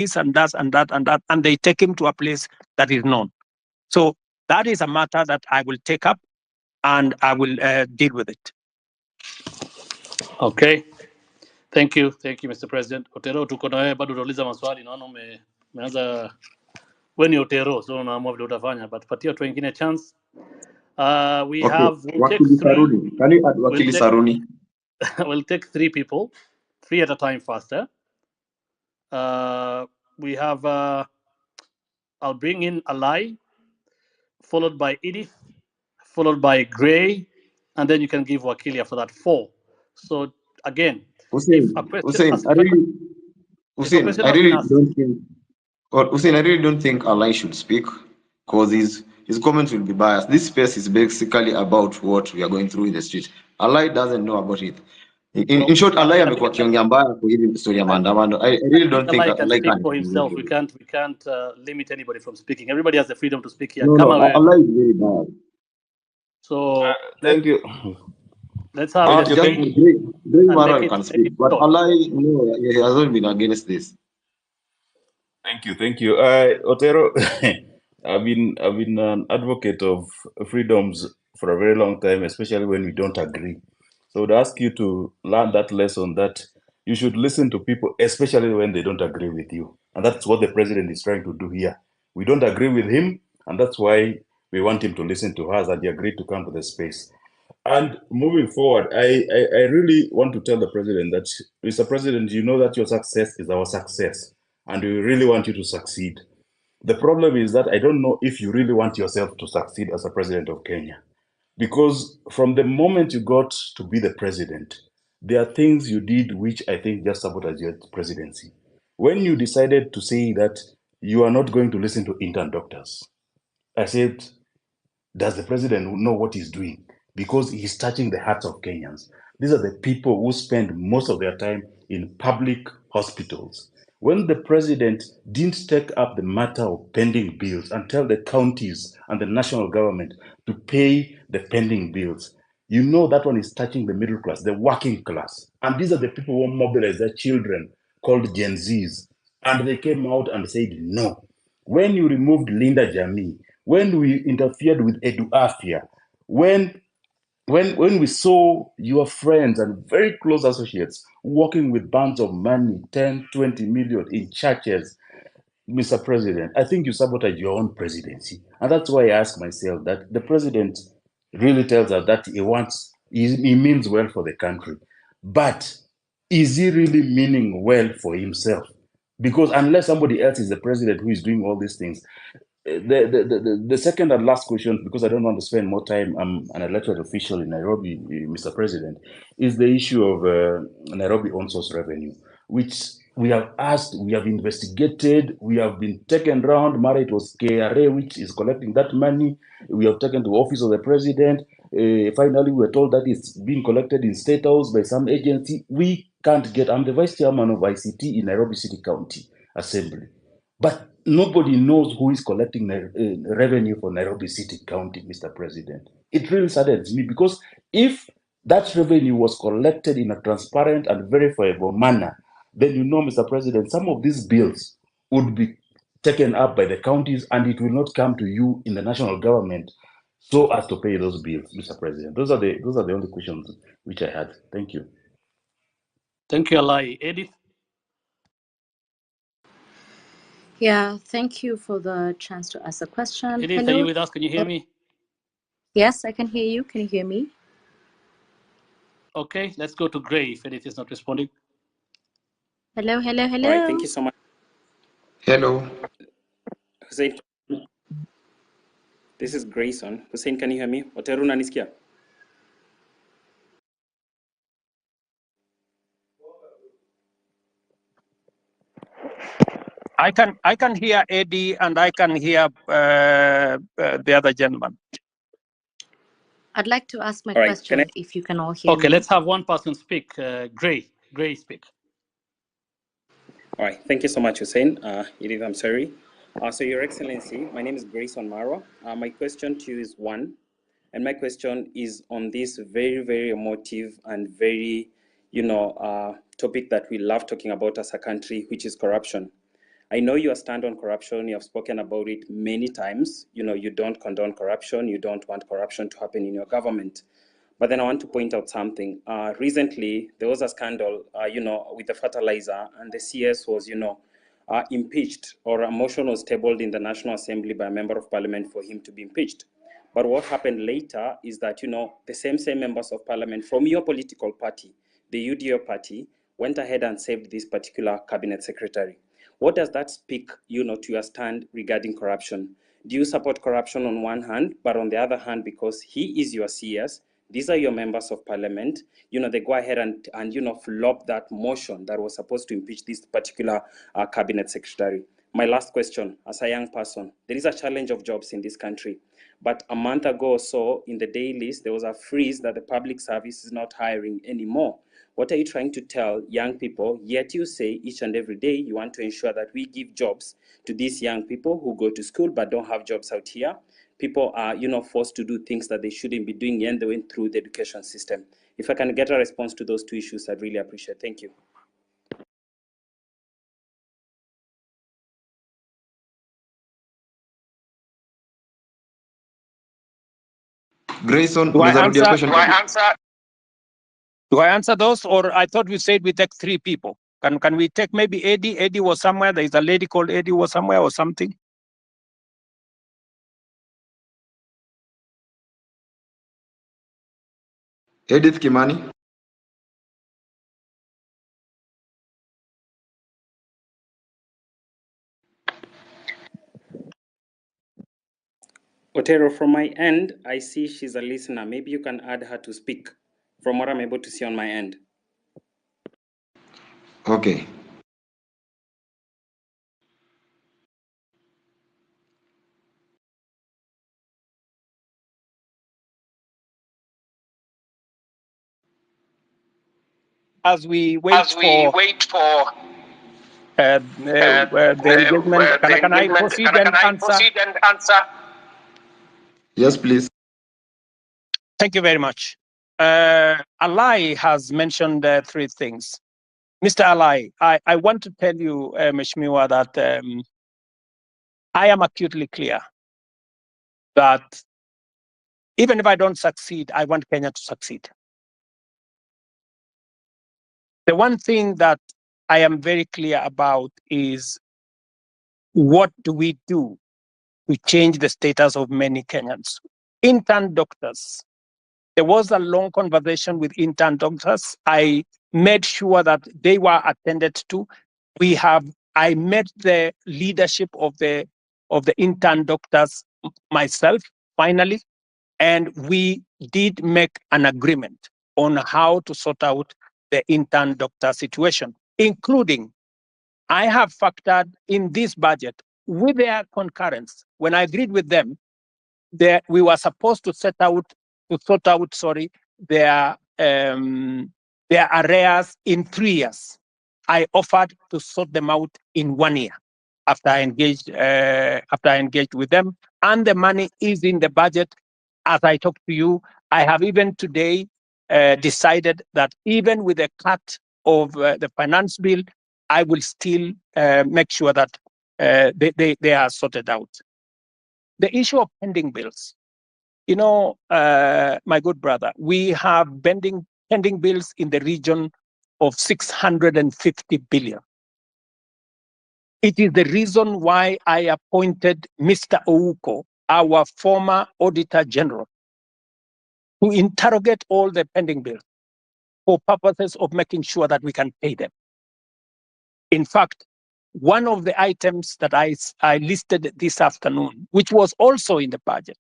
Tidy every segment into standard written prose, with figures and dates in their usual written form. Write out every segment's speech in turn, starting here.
this and that and that and that, and they take him to a place that is known. So that is a matter that I will take up and I will deal with it. Okay. Thank you, Mr. President. Otero, tuko na wewe bado utauliza maswali, naona umeanza wewe ni Otero, so unaamua vile utafanya, but patia watu wengine chance. We Okay. have we'll take three. Can you add Wakili Saruni? We'll take 3 people, 3 at a time faster. We have I'll bring in Alai, followed by Edith, followed by Gray, and then you can give Wakili after that 4. So again, Hussein, I really don't think Alai should speak, because his comments will be biased. This space is basically about what we are going through in the street. Alai doesn't know about it. In short, Alai amekuwa kiongea mbaya kwa hili story ya maandamano. I really don't think Alai can speak for himself. We can't limit anybody from speaking. Everybody has the freedom to speak here. No, Alai is very bad. So thank you. Let's have Gray Mara can speak, but Alai, no, he hasn't been against this. Thank you. Otero, I've been an advocate of freedoms for a very long time, especially when we don't agree. So I would ask you to learn that lesson, that you should listen to people, especially when they don't agree with you. And that's what the president is trying to do here. We don't agree with him, and that's why we want him to listen to us, and he agreed to come to the space. And moving forward, I really want to tell the president that, Mr. President, you know that your success is our success, and we really want you to succeed. The problem is that I don't know if you really want yourself to succeed as a president of Kenya. Because from the moment you got to be the president, there are things you did which I think just sabotage your presidency. When you decided to say that you are not going to listen to intern doctors, I said, does the president know what he's doing? Because he's touching the hearts of Kenyans. These are the people who spend most of their time in public hospitals. When the president didn't take up the matter of pending bills and tell the counties and the national government to pay the pending bills, you know that one is touching the middle class, the working class. And these are the people who mobilize their children, called Gen Zs. And they came out and said no. When you removed Linda Jamii, when we interfered with Edu Afia, when we saw your friends and very close associates working with bands of money, 10, 20 million in churches, Mr. President, I think you sabotage your own presidency. And that's why I ask myself that the president really tells us that he means well for the country. But is he really meaning well for himself? Because unless somebody else is the president who is doing all these things, the second and last question, because I don't want to spend more time, I'm an elected official in Nairobi, Mr. President, is the issue of Nairobi on-source revenue, which we have asked, we have investigated, we have been taken around. Mara, it was KRA which is collecting that money. We have taken to the office of the president. Finally, we were told that it's being collected in State House by some agency. We can't get, I'm the vice chairman of ICT in Nairobi City County Assembly. But nobody knows who is collecting revenue for Nairobi City County, Mr. President. It really saddens me, because if that revenue was collected in a transparent and verifiable manner, then you know, Mr. President, some of these bills would be taken up by the counties and it will not come to you in the national government so as to pay those bills, Mr. President. Those are the only questions which I had. Thank you. Thank you, Alai. Edith? Yeah, thank you for the chance to ask a question. Edith, Hello. are you with us? Can you hear me? Yes, I can hear you. Can you hear me? Okay, let's go to Gray if Edith is not responding. Hello. All right, thank you so much. Hello. Hussein, this is Grayson. Hussein, can you hear me? Otero unanisikia? I can hear Eddie and I can hear the other gentleman. I'd like to ask my question if you can all hear me. Okay, let's have one person speak. Gray, speak. All right, thank you so much, Hussein. Edith, I'm sorry. So, Your Excellency, my name is Grayson Marwa. My question to you is one, and my question is on this very, very emotive and very, topic that we love talking about as a country, which is corruption. I know your stand on corruption. You have spoken about it many times. You don't condone corruption. You don't want corruption to happen in your government. But then I want to point out something. Recently, there was a scandal, with the fertilizer, and the CS was, impeached, or a motion was tabled in the National Assembly by a member of parliament for him to be impeached. But what happened later is that, the same members of parliament from your political party, the UDO party, went ahead and saved this particular cabinet secretary. What does that speak, to your stand regarding corruption? Do you support corruption on one hand, but on the other hand, because he is your CS, these are your members of parliament, they go ahead and flop that motion that was supposed to impeach this particular cabinet secretary? My last question, as a young person, there is a challenge of jobs in this country. But a month ago or so, in the dailies, there was a freeze that the public service is not hiring anymore. What are you trying to tell young people? Yet you say each and every day you want to ensure that we give jobs to these young people who go to school but don't have jobs out here. People are, forced to do things that they shouldn't be doing, and they went through the education system. If I can get a response to those two issues, I'd really appreciate it. Thank you. Grayson, Do I unaweza rudia answer? question? Do I answer those, or I thought we said we take 3 people? Can we take maybe Eddie? Eddie was somewhere. There is a lady called Eddie was somewhere or something. Edith Kimani. Otero, from my end, I see she's a listener. Maybe you can add her to speak from what I'm able to see on my end. Okay. As we wait for the engagement, can I proceed and answer? Yes, please. Thank you very much. Alai has mentioned 3 things. Mr. Alai, I want to tell you, Mheshimiwa, that I am acutely clear that even if I don't succeed, I want Kenya to succeed. The one thing that I am very clear about is, what do we do to change the status of many Kenyans? Intern doctors. There was a long conversation with intern doctors. I made sure that they were attended to. I met the leadership of the intern doctors myself, finally, and we did make an agreement on how to sort out the intern doctor situation, including I have factored in this budget with their concurrence. When I agreed with them, we were supposed to sort out their arrears in 3 years. I offered to sort them out in 1 year after I engaged with them, and the money is in the budget. As I talk to you, I have even today decided that even with a cut of the finance bill, I will still make sure that they are sorted out. The issue of pending bills. My good brother, we have pending bills in the region of 650 billion. It is the reason why I appointed Mr. Ouko, our former Auditor General, to interrogate all the pending bills for purposes of making sure that we can pay them. In fact, one of the items that I listed this afternoon, which was also in the budget,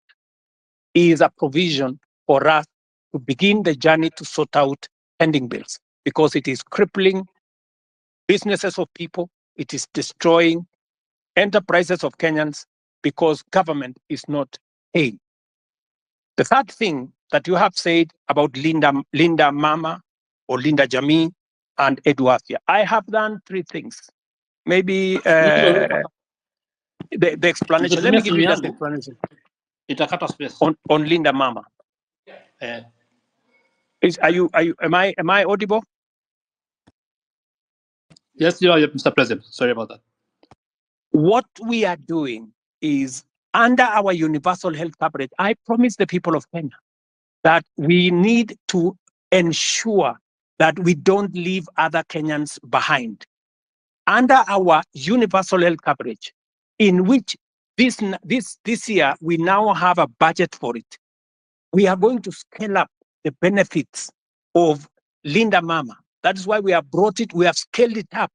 is a provision for us to begin the journey to sort out pending bills, because it is crippling businesses of people, it is destroying enterprises of Kenyans, because government is not paying. The third thing that you have said about Linda Mama or Linda Jamii and Eduafia, I have done 3 things. Maybe the explanation. Let me give you the explanation on Linda Mama. Am I audible? Yes, you are, Mr. President. Sorry about that. what we are doing is, under our universal health coverage, I promise the people of Kenya that we need to ensure that we don't leave other Kenyans behind. Under our universal health coverage, in which this year we now have a budget for it, we are going to scale up the benefits of Linda Mama. That is why we have brought it, we have scaled it up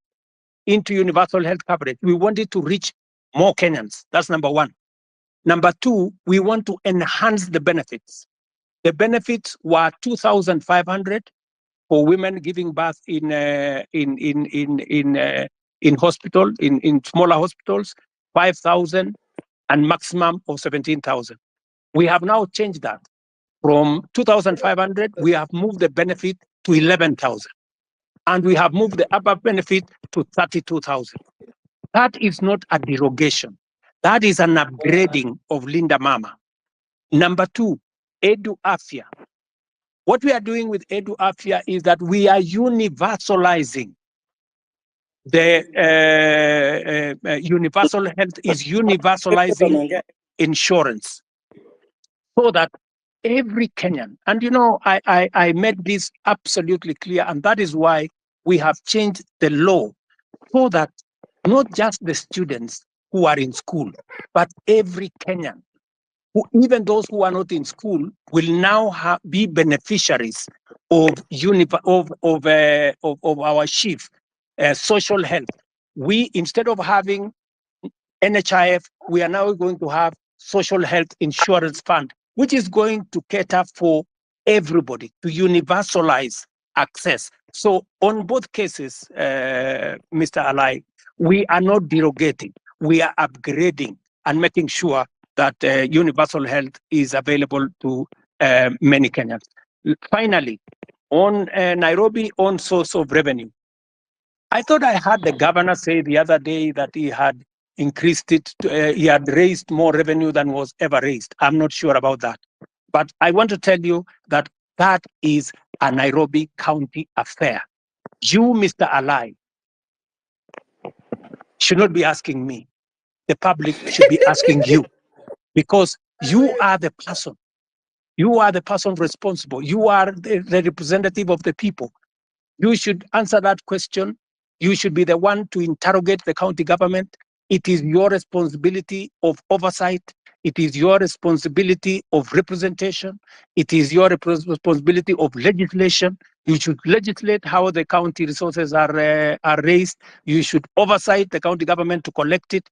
into universal health coverage. We want it to reach more Kenyans. That's number one. Number two, we want to enhance the benefits. The benefits were 2,500 for women giving birth in hospital, in smaller hospitals, 5,000, and maximum of 17,000. We have now changed that. From 2,500, we have moved the benefit to 11,000. And we have moved the upper benefit to 32,000. That is not a derogation. That is an upgrading of Linda Mama. Number two, Edu Afya. What we are doing with Edu Afya is that we are universalizing the universal health is universalizing insurance, so that every Kenyan, and you know, I made this absolutely clear, and that is why we have changed the law, so that not just the students who are in school, but every Kenyan, even those who are not in school, will now be beneficiaries of our chief social health. We, instead of having NHIF, we are now going to have social health insurance fund, which is going to cater for everybody, to universalize access. So on both cases, Mr. Alai, we are not derogating, we are upgrading and making sure that universal health is available to many Kenyans. Finally, on Nairobi, on source of revenue, I thought I heard the governor say the other day that he had increased it, he had raised more revenue than was ever raised. I'm not sure about that. But I want to tell you that that is a Nairobi County affair. You, Mr. Alai, should not be asking me. The public should be asking you, because you are the person. You are the person responsible. You are the representative of the people. You should answer that question. You should be the one to interrogate the county government. It is your responsibility of oversight. It is your responsibility of representation. It is your responsibility of legislation. You should legislate how the county resources are raised. You should oversight the county government to collect it.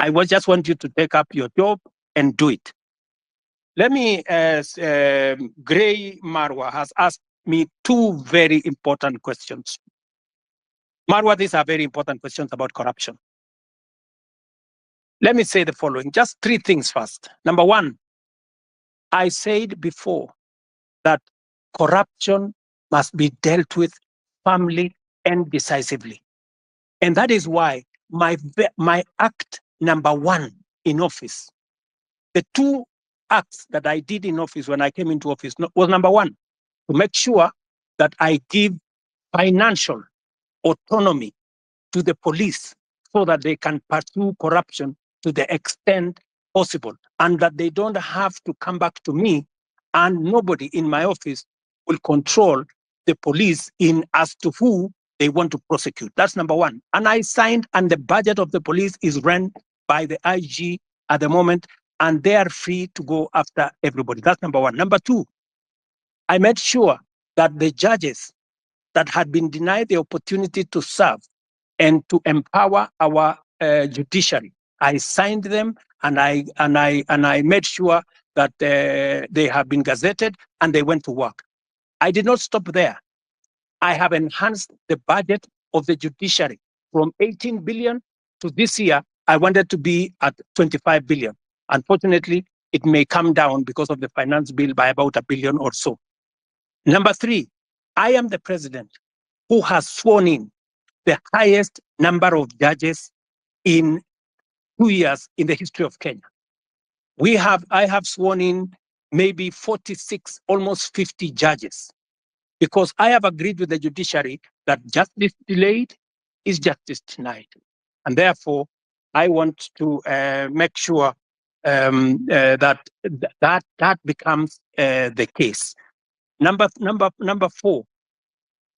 I just want you to take up your job and do it. Let me, Gray Marwa has asked me two very important questions. Marwa, these are very important questions about corruption. Let me say the following, just three things first. Number one, I said before that corruption must be dealt with firmly and decisively. And that is why my act number one in office, the two acts that I did in office when I came into office was number one, to make sure that I give financial autonomy to the police so that they can pursue corruption to the extent possible, and that they don't have to come back to me, and nobody in my office will control the police in as to who they want to prosecute. That's number one. And I signed, and the budget of the police is run by the IG at the moment, and they are free to go after everybody. That's number one. Number two, I made sure that the judges that had been denied the opportunity to serve and to empower our judiciary, I signed them, and I made sure that they have been gazetted and they went to work. I did not stop there. I have enhanced the budget of the judiciary from 18 billion to this year. I wanted to be at 25 billion. Unfortunately, it may come down because of the finance bill by about $1 billion or so. Number three, I am the president who has sworn in the highest number of judges in 2 years in the history of Kenya. I have sworn in maybe 46, almost 50 judges, because I have agreed with the judiciary that justice delayed is justice denied. And therefore, I want to make sure that becomes the case. Number 4,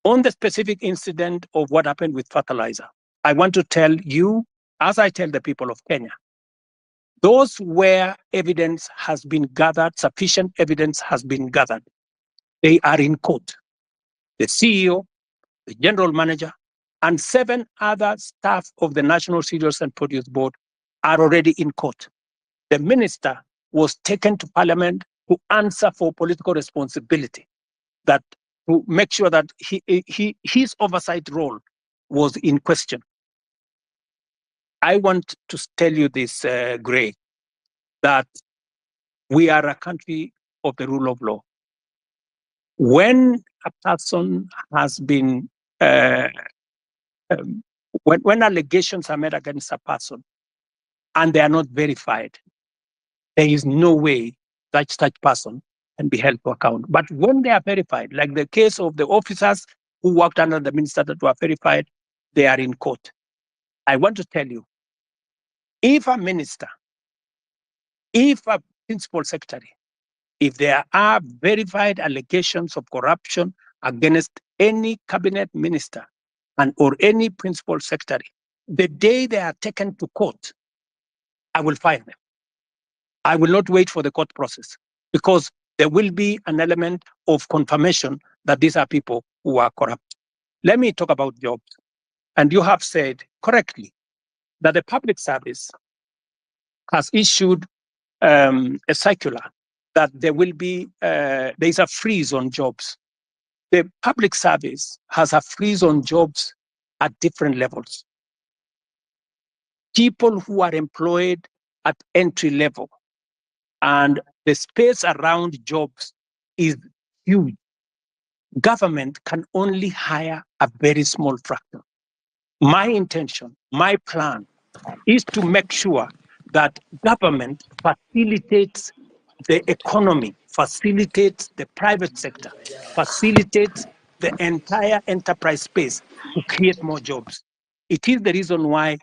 on the specific incident of what happened with fertilizer, I want to tell you, as I tell the people of Kenya, those where evidence has been gathered, sufficient evidence has been gathered, they are in court. The CEO, the general manager, and 7 other staff of the National Cereals and Produce Board are already in court. The minister was taken to parliament to answer for political responsibility, that to make sure that his oversight role was in question. I want to tell you this, Gray, that we are a country of the rule of law. When a person has been, when allegations are made against a person and they are not verified, there is no way that such person can be held to account. But when they are verified, like the case of the officers who worked under the minister that were verified, they are in court. I want to tell you, if a minister, if a principal secretary, if there are verified allegations of corruption against any cabinet minister and or any principal secretary, the day they are taken to court, I will fire them. I will not wait for the court process, because there will be an element of confirmation that these are people who are corrupt. Let me talk about jobs. And you have said correctly that the public service has issued a circular that there will be, there is a freeze on jobs. The public service has a freeze on jobs at different levels. People who are employed at entry level, and the space around jobs is huge. Government can only hire a very small fraction. My intention, my plan is to make sure that government facilitates the economy, facilitates the private sector, facilitates the entire enterprise space to create more jobs. It is the reason why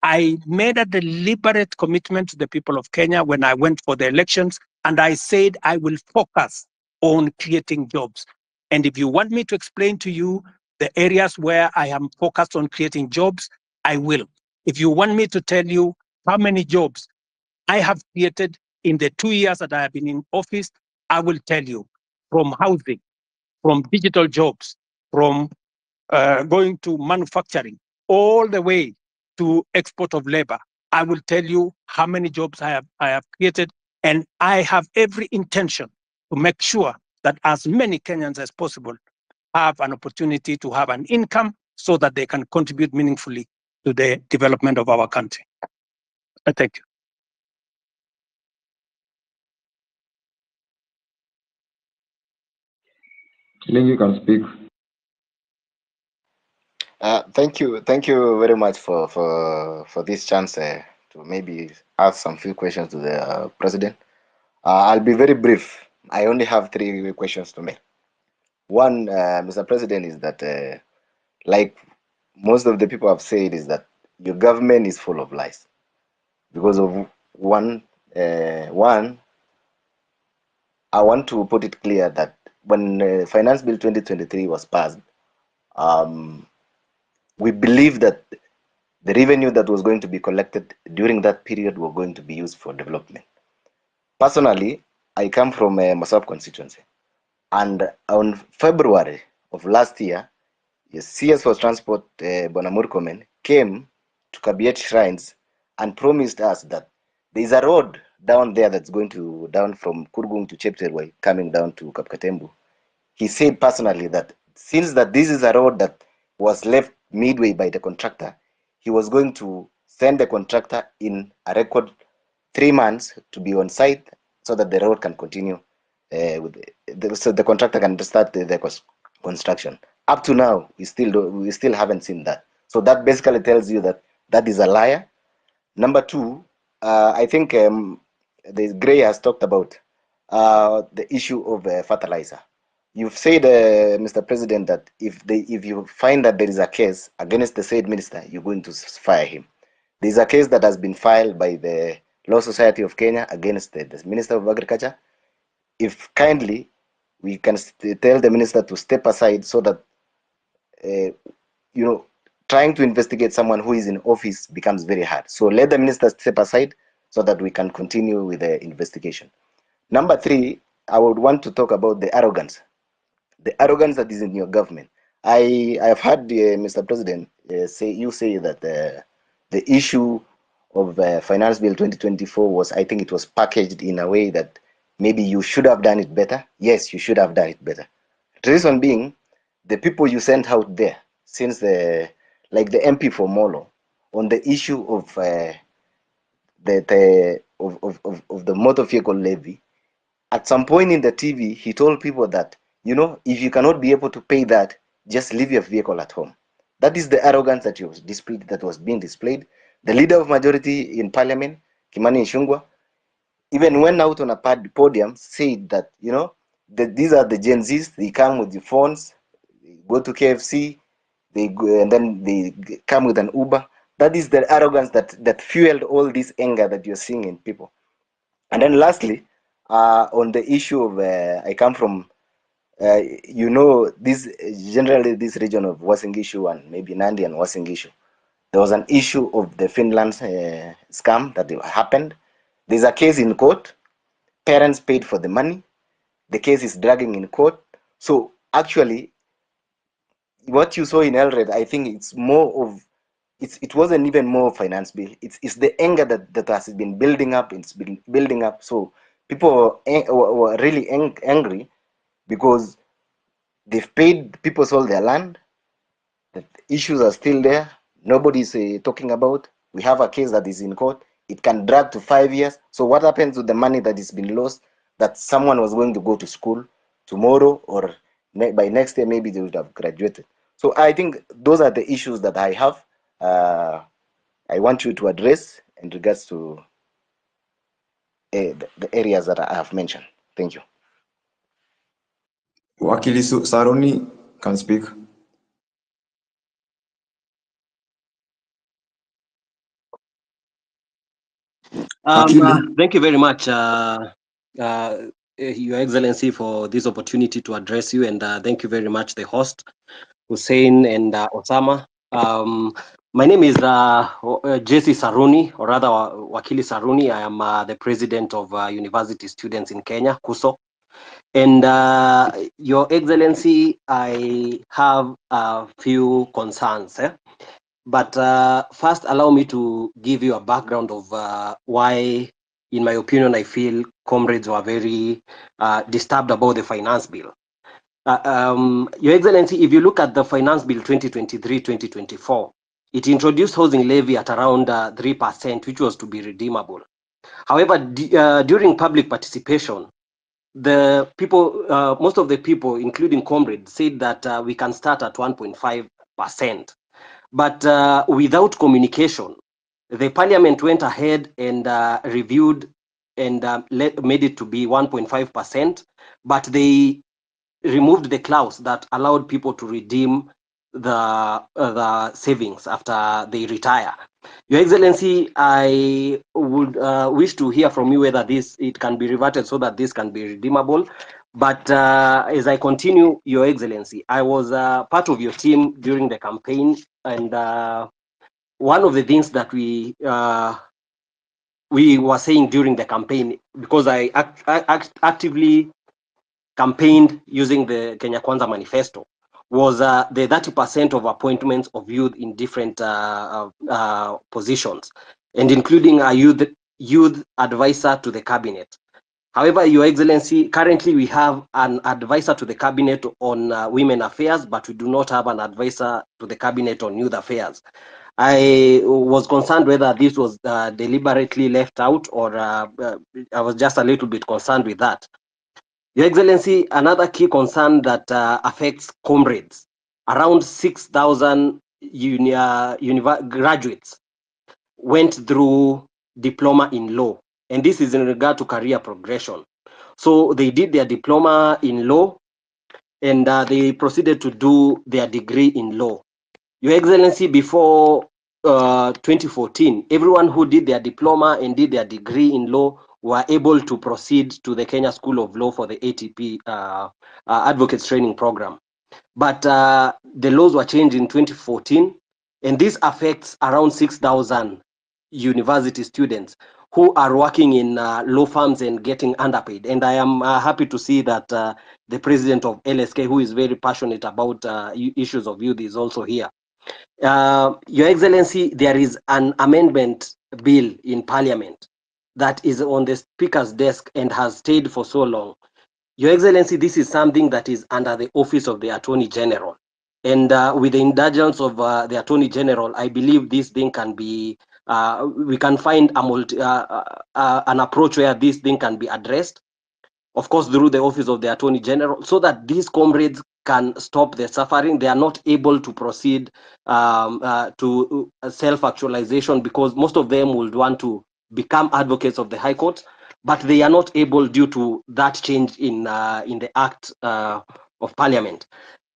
I made a deliberate commitment to the people of Kenya when I went for the elections, and I said I will focus on creating jobs. And if you want me to explain to you the areas where I am focused on creating jobs, I will. If you want me to tell you how many jobs I have created in the 2 years that I have been in office, I will tell you, from housing, from digital jobs, from going to manufacturing, all the way to export of labor. I will tell you how many jobs I have created, and I have every intention to make sure that as many Kenyans as possible have an opportunity to have an income so that they can contribute meaningfully to the development of our country. Thank you. Ling, you can speak. Thank you very much for this chance to maybe ask some few questions to the president. I'll be very brief. I only have 3 questions to make. One, Mr. President, is that like most of the people have said, is that your government is full of lies. Because of one, I want to put it clear that when Finance Bill 2023 was passed, we believe that the revenue that was going to be collected during that period were going to be used for development. Personally, I come from Masab constituency, and on February of last year, the CS for Transport, Bonamurkomen, came to Kabiet Shrines and promised us that there is a road down there that's going to, down from Kurgung to Chepterway, coming down to Kapkatembu. He said personally that since that this is a road that was left midway by the contractor, he was going to send the contractor in a record 3 months to be on site so that the road can continue, so the contractor can start the construction. Up to now, we still haven't seen that. So that basically tells you that that is a liar. Number 2, I think the Gray has talked about the issue of fertilizer. You've said, Mr. President, that if you find that there is a case against the said minister, you're going to fire him. There's a case that has been filed by the Law Society of Kenya against the Minister of Agriculture. If kindly we can tell the minister to step aside so that trying to investigate someone who is in office becomes very hard. So let the minister step aside so that we can continue with the investigation. Number 3, I would want to talk about the arrogance that is in your government. I have heard Mr. President say that the issue of Finance Bill 2024 was, I think it was packaged in a way that maybe you should have done it better. Yes, you should have done it better. The reason being, the people you sent out there, since like the MP for Molo, on the issue of the motor vehicle levy, at some point in the TV, he told people that, if you cannot be able to pay that, just leave your vehicle at home. That is the arrogance that was being displayed. The leader of majority in parliament, Kimani Ichung'wah, even went out on a podium, said that, that these are the Gen Zs, they come with the phones, they go to KFC, they go, and then they come with an Uber. That is the arrogance that fueled all this anger that you're seeing in people. And then lastly, on the issue of, I come from, this generally this region of Uasin Gishu and maybe Nandi and Uasin Gishu. There was an issue of the Finland scam that happened. There's a case in court. Parents paid for the money. The case is dragging in court. So actually, what you saw in Elred, I think it's more of, it wasn't even more finance bill. It's the anger that has been building up. It's been building up. So people were really angry because they've paid, people sold their land. The issues are still there. Nobody's talking about. We have a case that is in court. It can drag to 5 years. So what happens with the money that is been lost, that someone was going to go to school tomorrow, or by next year, maybe they would have graduated. So I think those are the issues that I have. I want you to address in regards to the areas that I have mentioned. Thank you. Wakili Saruni can speak. Thank you very much, Your Excellency, for this opportunity to address you, and thank you very much, the host, Hussein and Osama. My name is Jesse Saruni, or rather Wakili Saruni. I am the president of University Students in Kenya, KUSO. And Your Excellency, I have a few concerns. But first, allow me to give you a background of why, in my opinion, I feel comrades were very disturbed about the finance bill. Your Excellency, if you look at the finance bill 2023-2024, it introduced housing levy at around 3%, which was to be redeemable. However, during public participation, the people, most of the people, including comrades, said that we can start at 1.5%. But without communication, the parliament went ahead and reviewed and made it to be 1.5%, but they removed the clause that allowed people to redeem the savings after they retire. Your Excellency, I would wish to hear from you whether it can be reverted so that this can be redeemable. But as I continue, Your Excellency, I was part of your team during the campaign, and one of the things that we were saying during the campaign, because I actively campaigned using the Kenya Kwanza manifesto, was the 30% of appointments of youth in different positions, and including a youth advisor to the cabinet. However, Your Excellency, currently we have an advisor to the cabinet on women affairs, but we do not have an advisor to the cabinet on youth affairs. I was concerned whether this was deliberately left out, or I was just a little bit concerned with that. Your Excellency, another key concern that affects comrades, around 6,000 graduates went through diploma in law, and this is in regard to career progression. So they did their diploma in law, and they proceeded to do their degree in law. Your Excellency, before 2014, everyone who did their diploma and did their degree in law were able to proceed to the Kenya School of Law for the ATP Advocates Training Program. But the laws were changed in 2014, and this affects around 6,000 university students who are working in law firms and getting underpaid. And I am happy to see that the president of LSK, who is very passionate about issues of youth, is also here. Your Excellency, there is an amendment bill in Parliament that is on the Speaker's desk and has stayed for so long. Your Excellency, this is something that is under the office of the Attorney General. And with the indulgence of the Attorney General, I believe this thing can be, we can find an approach where this thing can be addressed, of course, through the office of the Attorney General, so that these comrades can stop the suffering. They are not able to proceed to self-actualization because most of them would want to become advocates of the High Court, but they are not able due to that change in the Act of Parliament.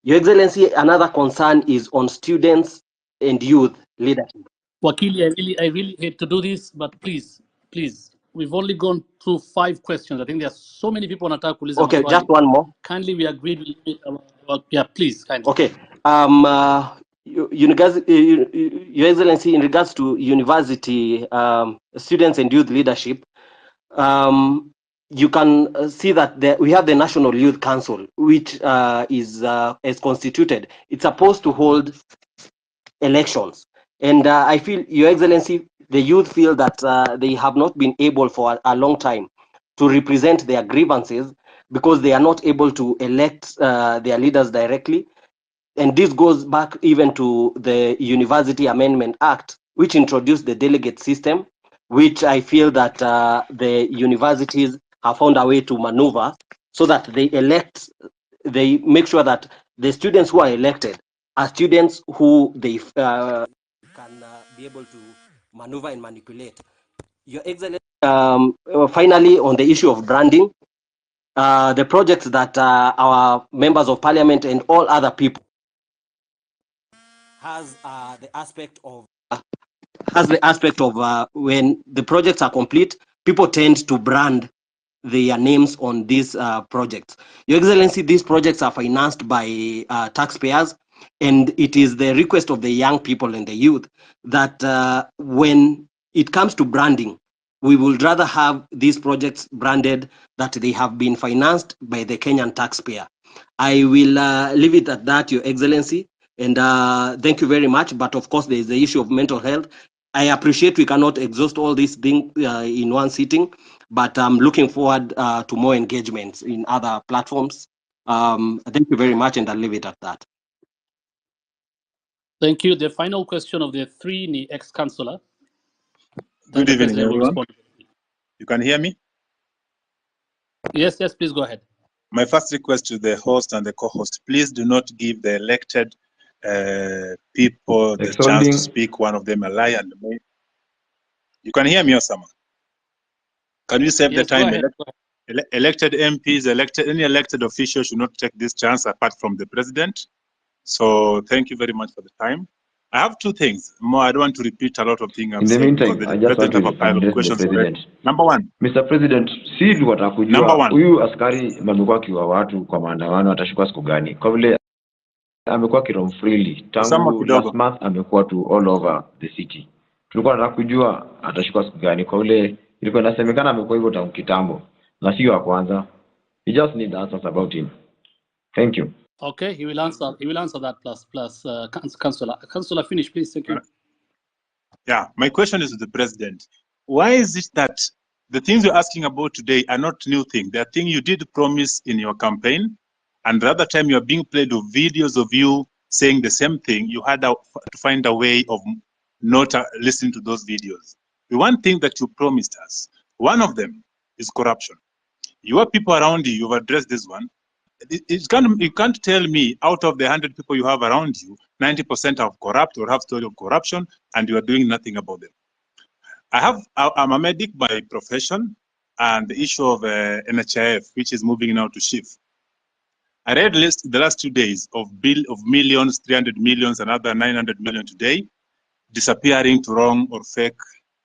Your Excellency, another concern is on students and youth leadership. Wakili, I really hate to do this, but please, we've only gone through 5 questions. I think there are so many people on attack. Okay, just one more. Kindly, we agreed. Yeah, please, kindly. Okay. Your Excellency, in regards to university students and youth leadership, you can see that we have the National Youth Council, which is constituted. It's supposed to hold elections. And I feel, Your Excellency, the youth feel that they have not been able for a long time to represent their grievances because they are not able to elect their leaders directly. And this goes back even to the University Amendment Act, which introduced the delegate system, which I feel that the universities have found a way to maneuver so that they make sure that the students who are elected are students who they can be able to maneuver and manipulate. Your Excellency, finally, on the issue of branding, the projects that our members of parliament and all other people has the aspect of when the projects are complete, people tend to brand their names on these projects. Your Excellency, these projects are financed by taxpayers, and it is the request of the young people and the youth that when it comes to branding, we would rather have these projects branded that they have been financed by the Kenyan taxpayer. I will leave it at that, Your Excellency, and thank you very much. But of course, there is the issue of mental health. I appreciate we cannot exhaust all these things in one sitting, but I'm looking forward to more engagements in other platforms. Thank you very much, and I'll leave it at that. Thank you. The final question of the 3 ex-councillor. Good evening, everyone. You can hear me? Yes, please go ahead. My first request to the host and the co-host, please do not give the elected people the chance to speak, one of them a lie and me. You can hear me, Osama? Can you save the time? Elected MPs, any elected official should not take this chance apart from the president. So thank you very much for the time. I have 2 things. More, I don't want to repeat a lot of things. In the meantime, I just want to address the president. Number 1. Mr. President, si watakujua huyu askari amekuwa akiwa watu kwa maandamano atashukua siku gani? Kwa vile amekuwa kirom freely tangu last month, amekuwa to all over the city. Tulikuwa tunataka kujua atashukua siku gani, kwa vile ilikuwa inasemekana amekuwa hivyo tangu kitambo na sio wa kwanza. We just need answers about him. Thank you. Okay, he will answer that plus councillor. Councillor, finish, please. Thank you. Yeah, my question is to the president. Why is it that the things you're asking about today are not new things? They are things you did promise in your campaign, and the other time you are being played with videos of you saying the same thing. You had to find a way of not listening to those videos. The one thing that you promised us, one of them is corruption. Your people around you, you've addressed this one. You can't tell me out of the 100 people you have around you, 90% are corrupt or have story of corruption, and you are doing nothing about them. I'm a medic by profession, and the issue of NHIF, which is moving now to shift. I read the last 2 days of millions, 300 millions, another 900 million today. disappearing to wrong or fake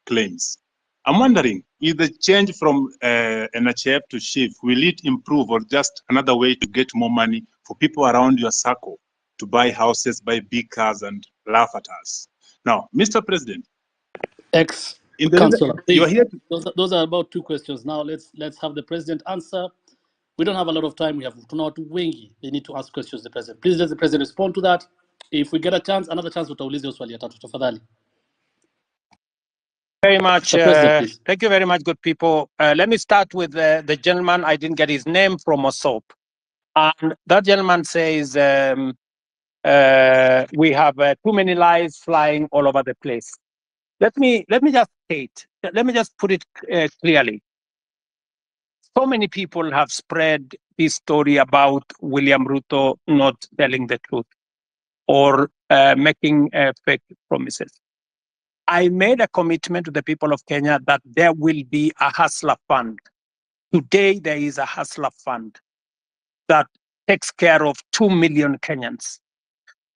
claims. I'm wondering, is the change from NHF to SHIF, will it improve or just another way to get more money for people around your circle to buy houses, buy big cars, and laugh at us? Now, Mr. President, Ex-Councillor, you are please. here. Those are about 2 questions. Now let's have the President answer. We don't have a lot of time. We have watu wengi. They need to ask questions to the President. Please let the President respond to that. If we get a chance, another chance, utauliza hiyo swali ya tatu. Tafadhali. Very much. Mr. President, please. Thank you very much, good people. Let me start with the gentleman. I didn't get his name, from Osop. And that gentleman says we have too many lies flying all over the place. Let me just state. Let me just put it clearly. So many people have spread this story about William Ruto not telling the truth or making fake promises. I made a commitment to the people of Kenya that there will be a hustler fund. Today, there is a hustler fund that takes care of 2 million Kenyans.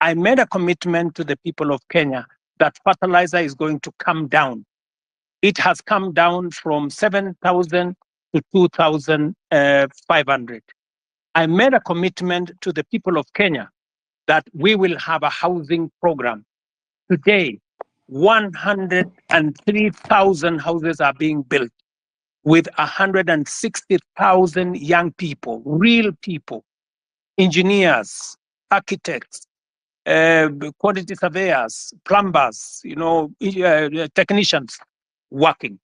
I made a commitment to the people of Kenya that fertilizer is going to come down. It has come down from 7,000 to 2,500. I made a commitment to the people of Kenya that we will have a housing program. Today, 103,000 houses are being built with 160,000 young people, real people, engineers, architects, quantity surveyors, plumbers, technicians working.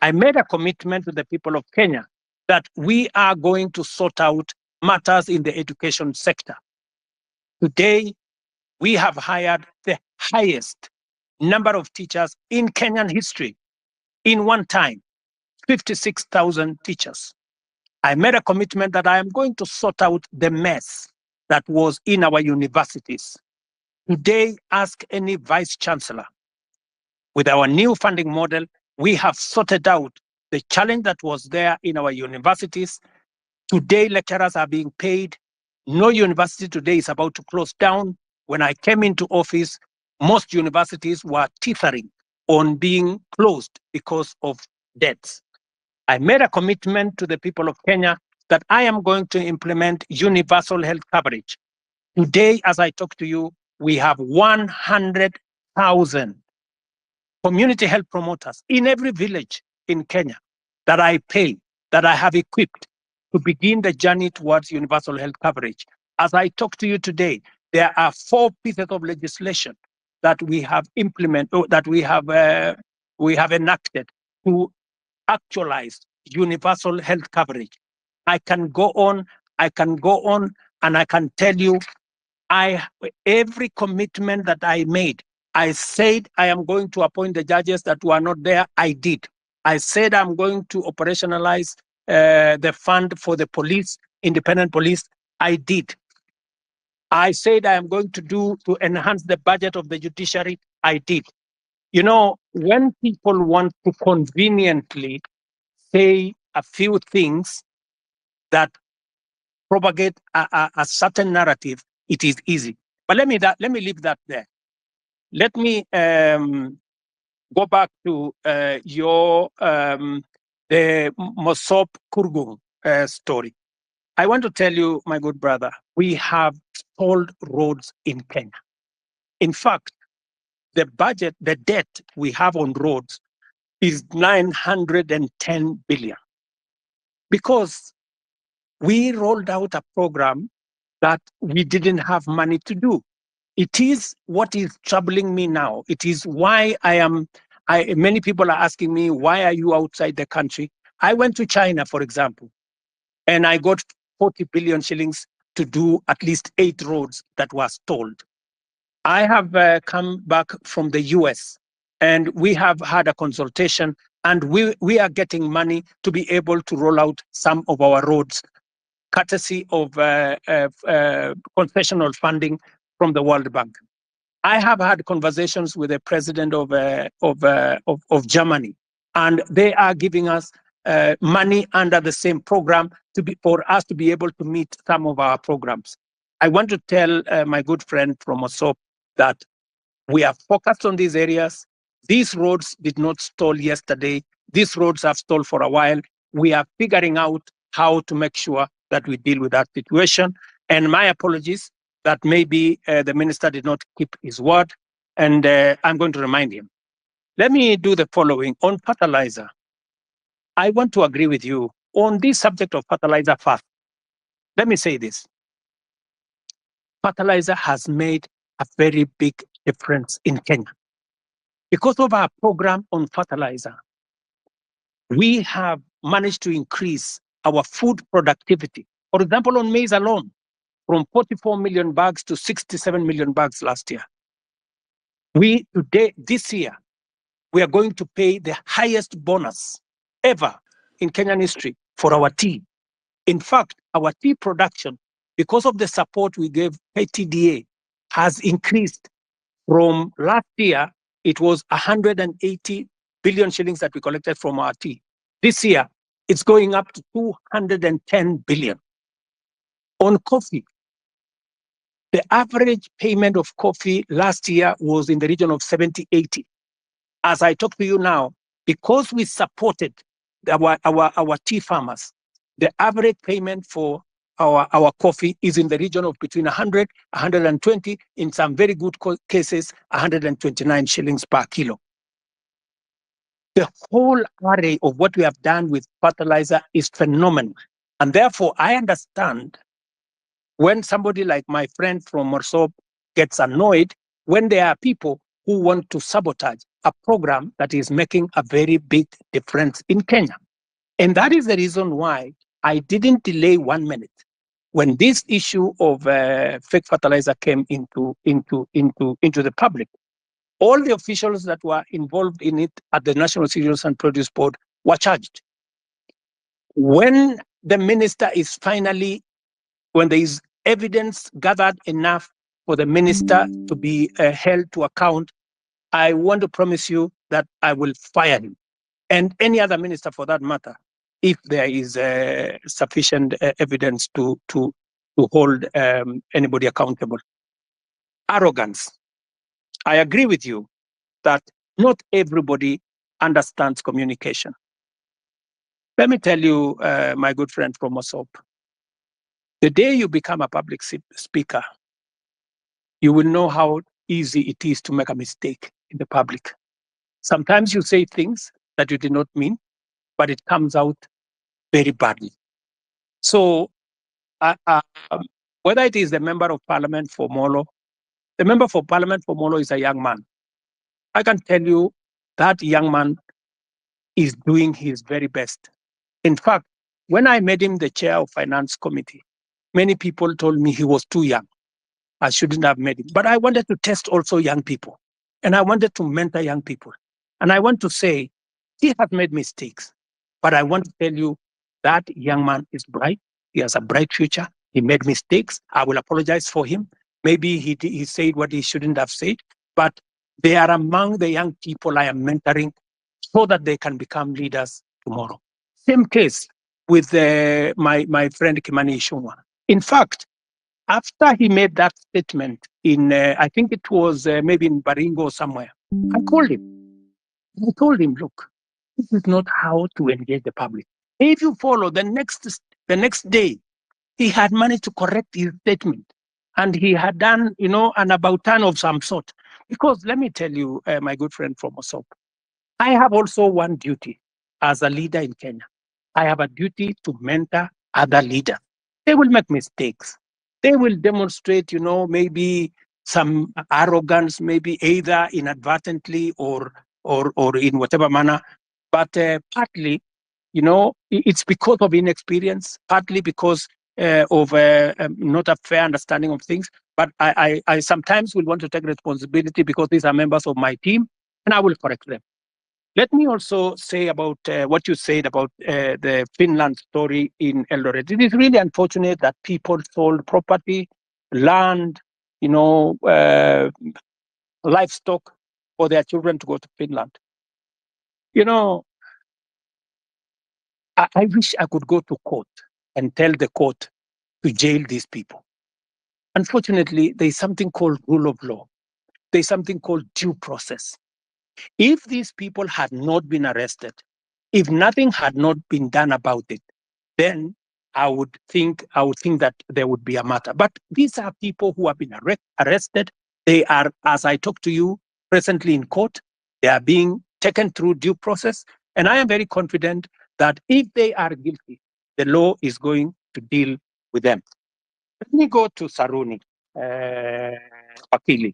I made a commitment to the people of Kenya that we are going to sort out matters in the education sector. Today, we have hired the highest number of teachers in Kenyan history in one time, 56,000 teachers. I made a commitment that I am going to sort out the mess that was in our universities. Today, ask any vice chancellor. With our new funding model, we have sorted out the challenge that was there in our universities. Today, lecturers are being paid. No university today is about to close down. When I came into office, most universities were teetering on being closed because of debts. I made a commitment to the people of Kenya that I am going to implement universal health coverage. Today, as I talk to you, we have 100,000 community health promoters in every village in Kenya that I pay, that I have equipped to begin the journey towards universal health coverage. As I talk to you today, there are 4 pieces of legislation that we have implemented, that we have enacted to actualize universal health coverage. I can go on, and I can tell you, every commitment that I made, I said I am going to appoint the judges that were not there, I did. I said I'm going to operationalize the fund for the police, independent police, I did. I said I am going to enhance the budget of the judiciary, I did. You know, when people want to conveniently say a few things that propagate a certain narrative, it is easy. But let me leave that there. Let me go back to the Mosop Kurgung story. I want to tell you, my good brother, we have stalled roads in Kenya. In fact, the debt we have on roads is 910 billion. Because we rolled out a program that we didn't have money to do. It is what is troubling me now. It is why many people are asking me, why are you outside the country? I went to China, for example, and I got 40 billion shillings to do at least 8 roads that were stalled. I have come back from the US, and we have had a consultation, and we are getting money to be able to roll out some of our roads, courtesy of concessional funding from the World Bank. I have had conversations with the president of Germany, and they are giving us money under the same program for us to be able to meet some of our programs. I want to tell my good friend from Osop that We are focused on these areas. These roads did not stall yesterday. These roads have stalled for a while. We are figuring out how to make sure that we deal with that situation. And my apologies that maybe the minister did not keep his word. And I'm going to remind him. Let me do the following. On fertilizer, I want to agree with you on this subject of fertilizer first. Let me say this. Fertilizer has made a very big difference in Kenya. Because of our program on fertilizer, we have managed to increase our food productivity. For example, on maize alone, from 44 million bags to 67 million bags last year. This year, we are going to pay the highest bonus ever in Kenyan history for our tea. In fact, our tea production, because of the support we gave KTDA, has increased from last year. It was 180 billion shillings that we collected from our tea. This year, it's going up to 210 billion. On coffee, the average payment of coffee last year was in the region of 70, 80. As I talk to you now, because we supported our tea farmers, the average payment for our coffee is in the region of between 100, 120, in some very good cases, 129 shillings per kilo. The whole array of what we have done with fertilizer is phenomenal. And therefore, I understand when somebody like my friend from Morsop gets annoyed when there are people who want to sabotage a program that is making a very big difference in Kenya. And that is the reason why I didn't delay 1 minute. When this issue of fake fertilizer came into the public, all the officials that were involved in it at the National Cereals and Produce Board were charged. When the minister is when there is evidence gathered enough for the minister to be held to account, I want to promise you that I will fire him and any other minister for that matter, if there is sufficient evidence to hold anybody accountable. Arrogance. I agree with you that not everybody understands communication. Let me tell you, my good friend from Mosop, the day you become a public speaker, you will know how easy it is to make a mistake in the public. Sometimes you say things that you did not mean, but it comes out very badly. So whether it is the member of parliament for Molo, the member for parliament for Molo is a young man. I can tell you that young man is doing his very best. In fact, when I made him the chair of finance committee, many people told me he was too young. I shouldn't have made him. But I wanted to test also young people. And I wanted to mentor young people. And I want to say, he has made mistakes. But I want to tell you that young man is bright. He has a bright future. He made mistakes. I will apologize for him. Maybe he said what he shouldn't have said. But they are among the young people I am mentoring so that they can become leaders tomorrow. Same case with my friend Kimani Ichung'wah. In fact, after he made that statement in, I think it was maybe in Baringo or somewhere, I called him. I told him, look, this is not how to engage the public. If you follow the next day, he had managed to correct his statement. And he had done, an about turn of some sort. Because let me tell you, my good friend from Osop, I have also one duty as a leader in Kenya. I have a duty to mentor other leaders. They will make mistakes. They will demonstrate, maybe some arrogance, maybe either inadvertently or in whatever manner. But partly, it's because of inexperience, partly because of not a fair understanding of things. But I sometimes will want to take responsibility because these are members of my team, and I will correct them. Let me also say about what you said about the Finland story in Eldoret. It is really unfortunate that people sold property, land, livestock for their children to go to Finland. I wish I could go to court and tell the court to jail these people. Unfortunately, there is something called rule of law. there's something called due process. If these people had not been arrested, if nothing had not been done about it, then I would think that there would be a matter. But these are people who have been arrested. They are, as I talk to you, presently in court. They are being taken through due process. And I am very confident that if they are guilty, the law is going to deal with them. Let me go to Saruni, Wakili.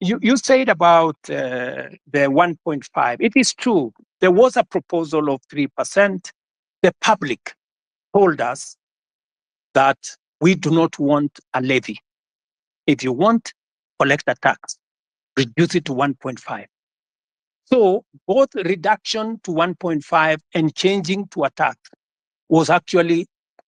You said about the 1.5. It is true. There was a proposal of 3%. The public told us that we do not want a levy. If you want, collect a tax, reduce it to 1.5. So both reduction to 1.5 and changing to a tax was actually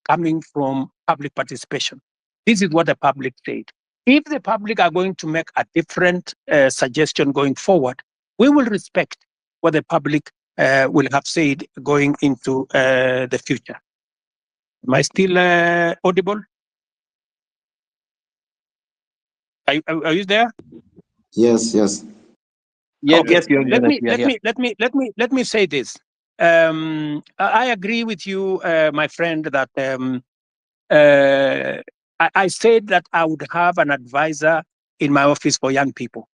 coming from public participation. This is what the public said. If the public are going to make a different suggestion going forward, we will respect what the public will have said going into the future. Am I still audible? Are you there? Yes, yes. Yes, Okay. yes, Your Excellency, we are here. Let me say this. I agree with you, my friend, that I said that I would have an advisor in my office for young people,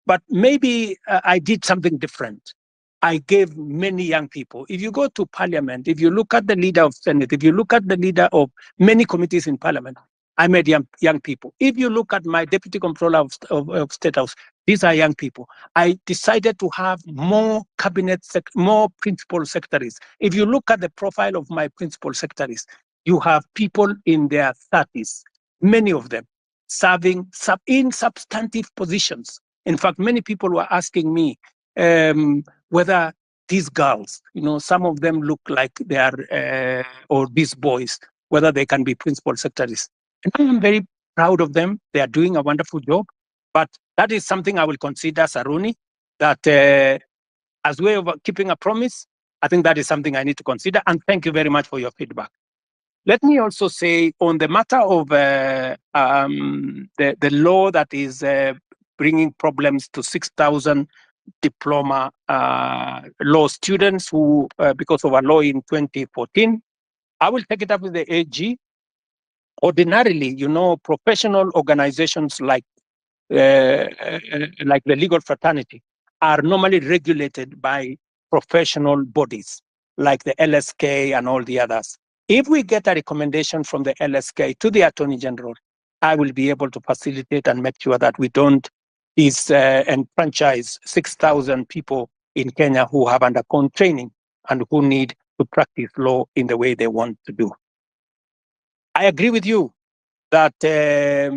but maybe I did something different. I gave many young people. If you go to parliament, if you look at the leader of Senate, if you look at the leader of many committees in parliament, I made young people. If you look at my deputy comptroller of State House, these are young people. I decided to have more cabinet, more principal secretaries. If you look at the profile of my principal secretaries, you have people in their 30s, many of them serving in substantive positions. In fact, many people were asking me whether these girls, some of them look like they are, or these boys, whether they can be principal secretaries. And I am very proud of them. They are doing a wonderful job. But that is something I will consider, Saruni, that as a way of keeping a promise, I think that is something I need to consider. And thank you very much for your feedback. Let me also say on the matter of the law that is bringing problems to 6,000 diploma law students who, because of a law in 2014, I will take it up with the AG. Ordinarily, professional organizations like the legal fraternity are normally regulated by professional bodies like the LSK and all the others. If we get a recommendation from the LSK to the Attorney General, I will be able to facilitate and make sure that we don't enfranchise 6,000 people in Kenya who have undergone training and who need to practice law in the way they want to do. I agree with you that there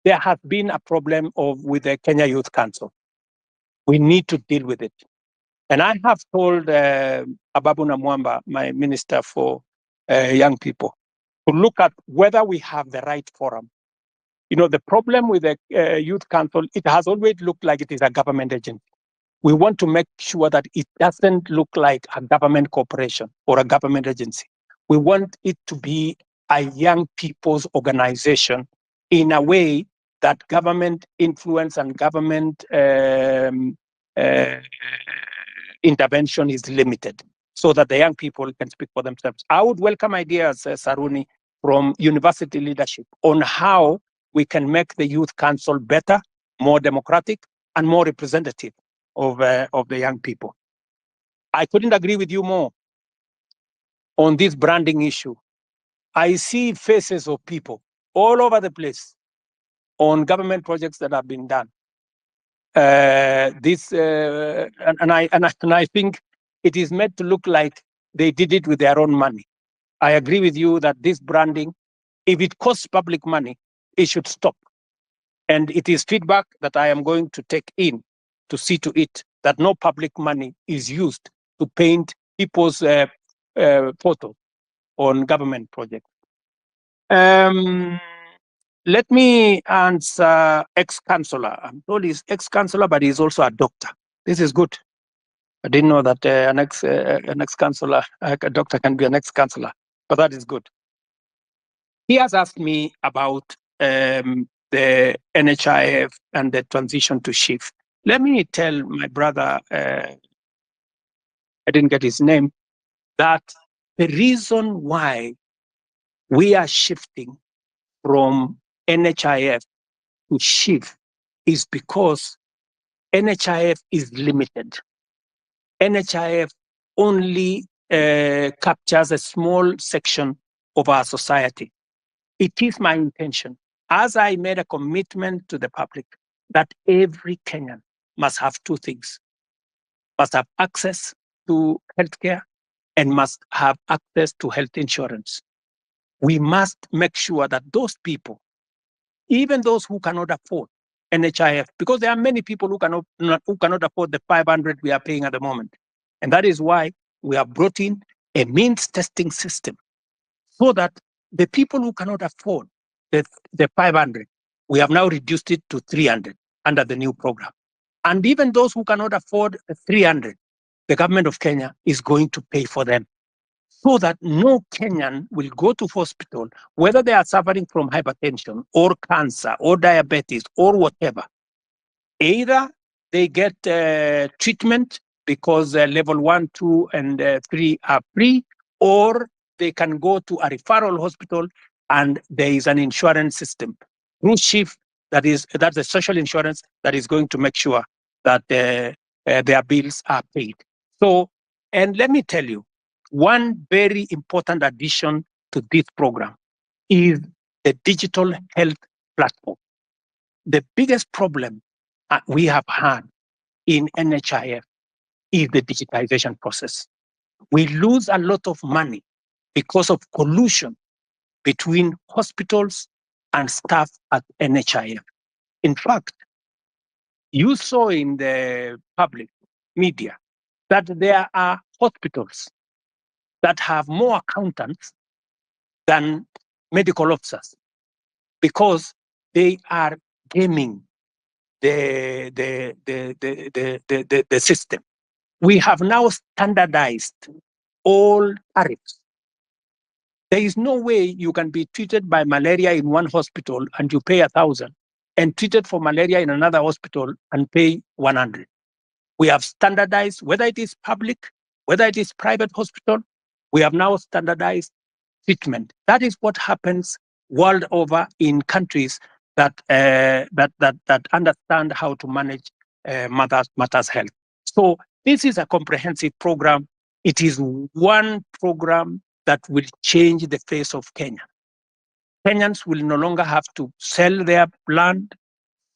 has been a problem with the Kenya Youth Council. We need to deal with it. And I have told Ababu Namwamba, my minister for young people, to look at whether we have the right forum. The problem with the Youth Council, it has always looked like it is a government agency. We want to make sure that it doesn't look like a government corporation or a government agency. We want it to be a young people's organization in a way that government influence and government intervention is limited, so that the young people can speak for themselves. I would welcome ideas, Saruni, from university leadership on how we can make the Youth Council better, more democratic, and more representative of the young people. I couldn't agree with you more on this branding issue. I see faces of people all over the place on government projects that have been done. And I think it is meant to look like they did it with their own money. I agree with you that this branding, if it costs public money, it should stop. And it is feedback that I am going to take in to see to it that no public money is used to paint people's photos on government projects. Let me answer ex-councillor. I'm told he's ex-councillor, but he's also a doctor. This is good. I didn't know that an ex-councillor, a doctor can be an ex-councillor, but that is good. He has asked me about the NHIF and the transition to shift. Let me tell my brother, I didn't get his name, that the reason why we are shifting from NHIF to shift is because NHIF is limited. NHIF only captures a small section of our society. It is my intention, as I made a commitment to the public, that every Kenyan must have two things: must have access to healthcare and must have access to health insurance. We must make sure that those people, even those who cannot afford NHIF, because there are many people who cannot afford the 500 we are paying at the moment. And that is why we have brought in a means testing system, so that the people who cannot afford the 500, we have now reduced it to 300 under the new program. And even those who cannot afford 300, the government of Kenya is going to pay for them, so that no Kenyan will go to hospital, whether they are suffering from hypertension or cancer or diabetes or whatever. Either they get treatment because level 1, 2, and 3 are free, or they can go to a referral hospital and there is an insurance system through SHIFT, that's a social insurance that is going to make sure that their bills are paid. So, and let me tell you, one very important addition to this program is the digital health platform. The biggest problem we have had in NHIF is the digitization process. We lose a lot of money because of collusion between hospitals and staff at NHIF. In fact, you saw in the public media that there are hospitals that have more accountants than medical officers, because they are gaming the system. We have now standardized all tariffs. There is no way you can be treated by malaria in one hospital and you pay 1,000, and treated for malaria in another hospital and pay 100. We have standardized, whether it is public, whether it is private hospital, we have now standardized treatment. That is what happens world over in countries that understand how to manage matters health. So this is a comprehensive program. It is one program that will change the face of Kenya. Kenyans will no longer have to sell their land,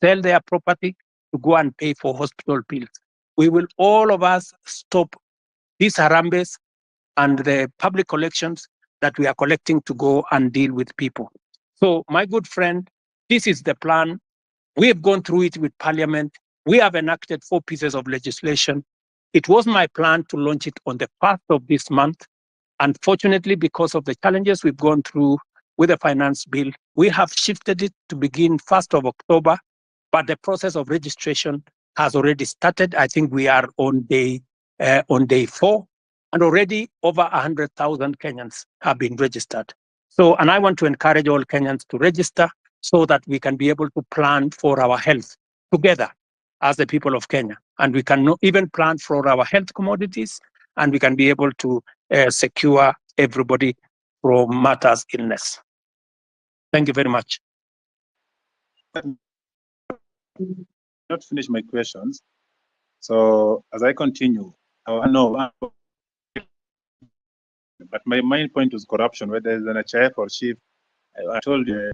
sell their property to go and pay for hospital bills. We will, all of us, stop these harambes and the public collections that we are collecting to go and deal with people. So, my good friend, this is the plan. We have gone through it with Parliament. We have enacted 4 pieces of legislation. It was my plan to launch it on the 1st of this month. Unfortunately, because of the challenges we've gone through with the finance bill, we have shifted it to begin 1st of October, but the process of registration has already started. I think we are on day 4, and already over 100,000 Kenyans have been registered. So, and I want to encourage all Kenyans to register so that we can be able to plan for our health together as the people of Kenya. And we can even plan for our health commodities, and we can be able to secure everybody from matters illness. Thank you very much. Not finish my questions. So as I continue, no, but my main point was corruption, whether it's an HIF or SHIF. I told you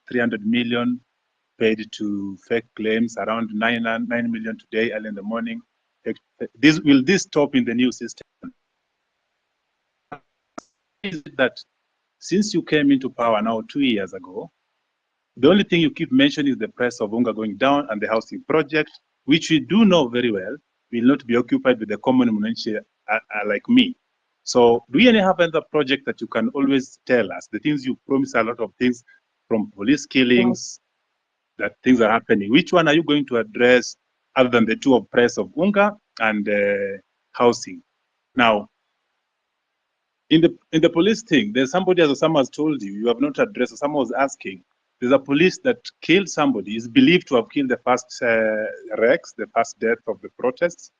300 million paid to fake claims, around 9 million today, early in the morning. Will this stop in the new system? Is that since you came into power now 2 years ago, the only thing you keep mentioning is the price of unga going down and the housing project, which we do know very well will not be occupied with the common mwananchi like me. So do you have another project that you can always tell us? The things you promise, a lot of things, from police killings, that things are happening. Which one are you going to address other than the 2 of price of unga and housing? Now, in the police thing, there's somebody, as Osama has told you, you have not addressed. Someone was asking. There's a police that killed somebody, is believed to have killed the first Rex, the first death of the protests.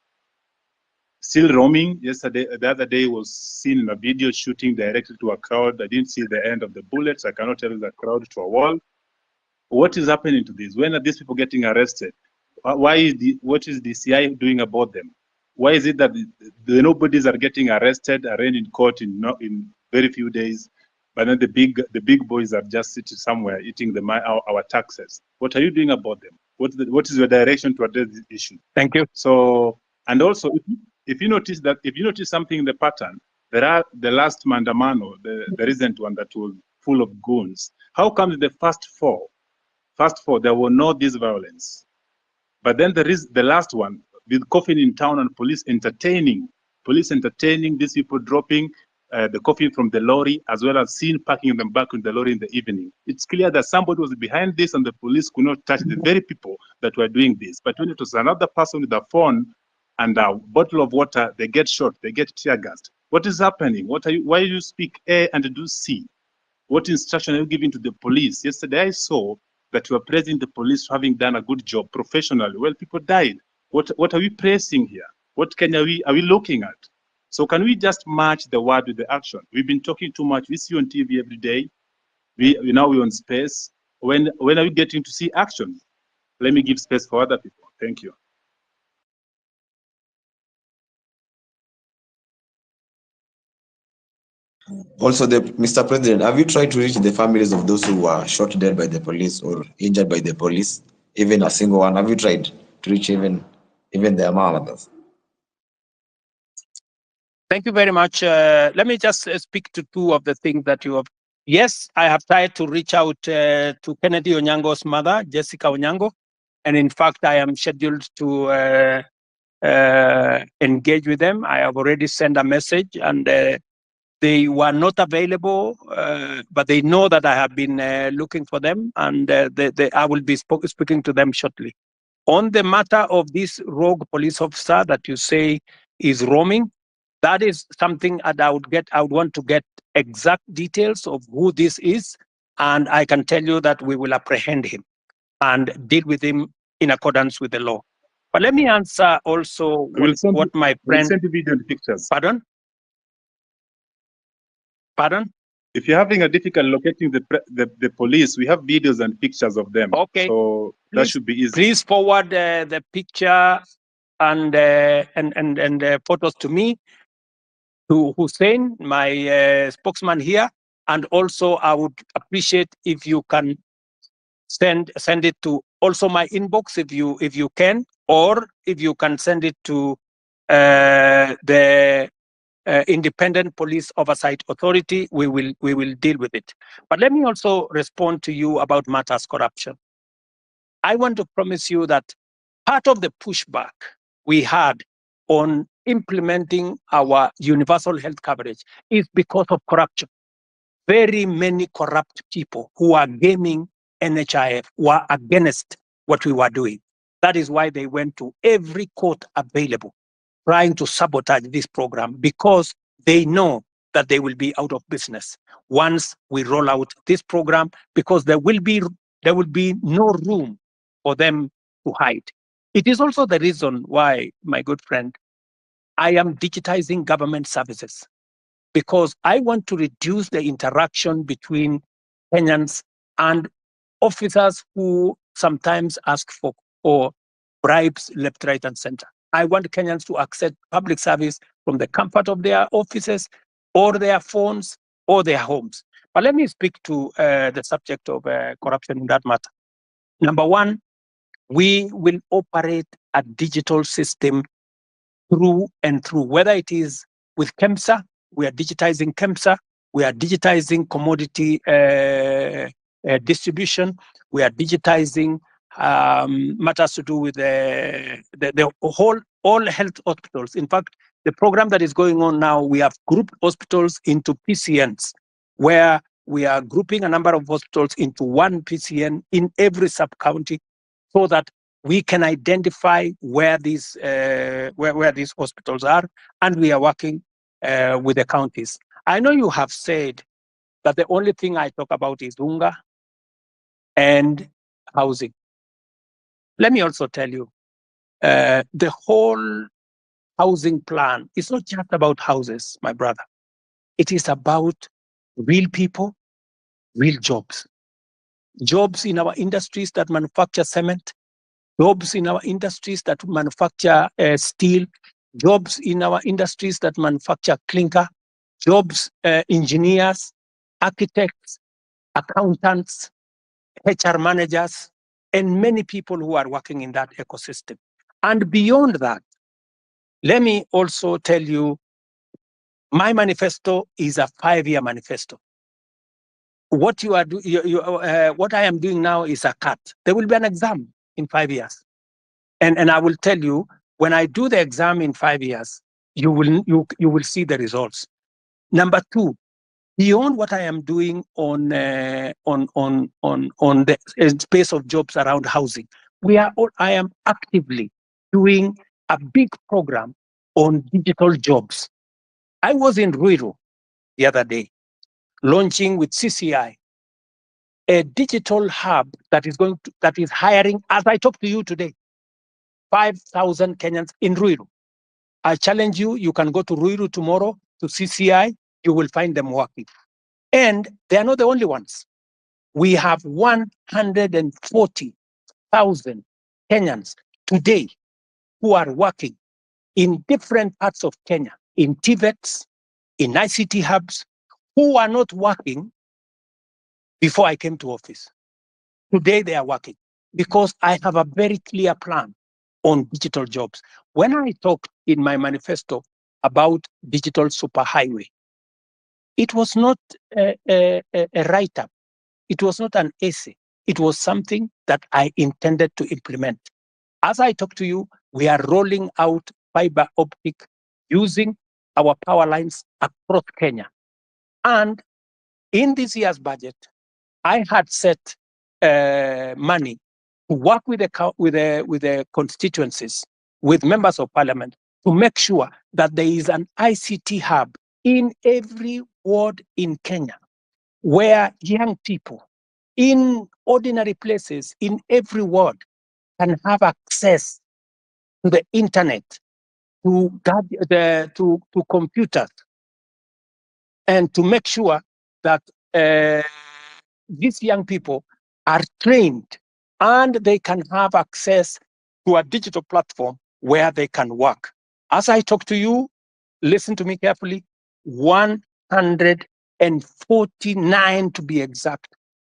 Still roaming. Yesterday, the other day, was seen in a video shooting directly to a crowd. I didn't see the end of the bullets. I cannot tell the crowd to a wall. What is happening to this? When are these people getting arrested? What is the CI doing about them? Why is it that the nobodies are getting arrested, arraigned in court in very few days, but then the big boys are just sitting somewhere eating our taxes? What are you doing about them? What is your direction to address this issue? Thank you. So, and also, if you notice something in the pattern, there are the last Mandamano, the recent one that was full of goons. How come the first four, there were no this violence? But then there is the last one, with coffin in town and police entertaining these people dropping the coffin from the lorry, as well as seen packing them back in the lorry in the evening. It's clear that somebody was behind this and the police could not touch the very people that were doing this. But when it was another person with a phone and a bottle of water, they get shot, they get tear gassed. What is happening? Why do you speak A and do C? What instruction are you giving to the police? Yesterday I saw that you are praising the police for having done a good job professionally. Well, people died. What are we praising here? What Kenya are we looking at? So can we just match the word with the action? We've been talking too much. We see you on TV every day. Now we're on space. When are we getting to see action? Let me give space for other people. Thank you. Also, Mr. President, have you tried to reach the families of those who were shot dead by the police or injured by the police? Even a single one? Have you tried to reach even their mothers? Thank you very much. Let me just speak to two of the things that you have. Yes, I have tried to reach out to Kennedy Onyango's mother, Jessica Onyango. And in fact, I am scheduled to engage with them. I have already sent a message and they were not available, but they know that I have been looking for them, and I will be speaking to them shortly. On the matter of this rogue police officer that you say is roaming, that is something that I would want to get exact details of who this is, and I can tell you that we will apprehend him and deal with him in accordance with the law. But let me answer also what my friend... We'll send you video and pictures. Pardon? Pardon? If you're having a difficult locating the police, we have videos and pictures of them. Okay. So that should be easy. Please forward the picture and photos to me, to Hussein, my spokesman here, and also I would appreciate if you can send it to also my inbox if you can, or if you can send it to the Independent Police Oversight Authority. We will deal with it. But let me also respond to you about matters corruption. I want to promise you that part of the pushback we had on implementing our universal health coverage is because of corruption. Very many corrupt people who are gaming NHIF were against what we were doing. That is why they went to every court available, trying to sabotage this program, because they know that they will be out of business once we roll out this program, because there will be no room for them to hide. It is also the reason why, my good friend, I am digitizing government services, because I want to reduce the interaction between Kenyans and officers who sometimes ask for bribes left, right, and center. I want Kenyans to access public service from the comfort of their offices or their phones or their homes. But let me speak to the subject of corruption in that matter. Number one, we will operate a digital system through and through, whether it is with KEMSA, we are digitizing KEMSA, we are digitizing commodity distribution, we are digitizing matters to do with all health hospitals. In fact, the program that is going on now, we have grouped hospitals into PCNs, where we are grouping a number of hospitals into one PCN in every sub-county, so that we can identify where these hospitals are, and we are working with the counties. I know you have said that the only thing I talk about is unga and housing. Let me also tell you, the whole housing plan is not just about houses, my brother. It is about real people, real jobs. Jobs in our industries that manufacture cement, jobs in our industries that manufacture steel, jobs in our industries that manufacture clinker, jobs, engineers, architects, accountants, HR managers, and many people who are working in that ecosystem. And beyond that, let me also tell you, my manifesto is a 5-year manifesto. What you are what I am doing now is a cut. There will be an exam in 5 years, and I will tell you, when I do the exam in 5 years, you will see the results. Number two, beyond what I am doing on the space of jobs around housing, I am actively doing a big program on digital jobs. I was in Ruto the other day, launching with CCI a digital hub that is hiring, as I talk to you today, 5,000 Kenyans in Ruto. I challenge you, you can go to Ruto tomorrow to CCI, you will find them working. And they are not the only ones. We have 140,000 Kenyans today who are working in different parts of Kenya, in TVETs, in ICT hubs, who are not working before I came to office. Today they are working because I have a very clear plan on digital jobs. When I talked in my manifesto about digital superhighway, it was not a write-up. It was not an essay. It was something that I intended to implement. As I talk to you, we are rolling out fiber optic using our power lines across Kenya. And in this year's budget, I had set money to work with the constituencies, with members of parliament, to make sure that there is an ICT hub in every ward in Kenya, where young people in ordinary places in every ward can have access to the internet, to computers, and to make sure that these young people are trained and they can have access to a digital platform where they can work. As I talk to you, listen to me carefully, 149 to be exact,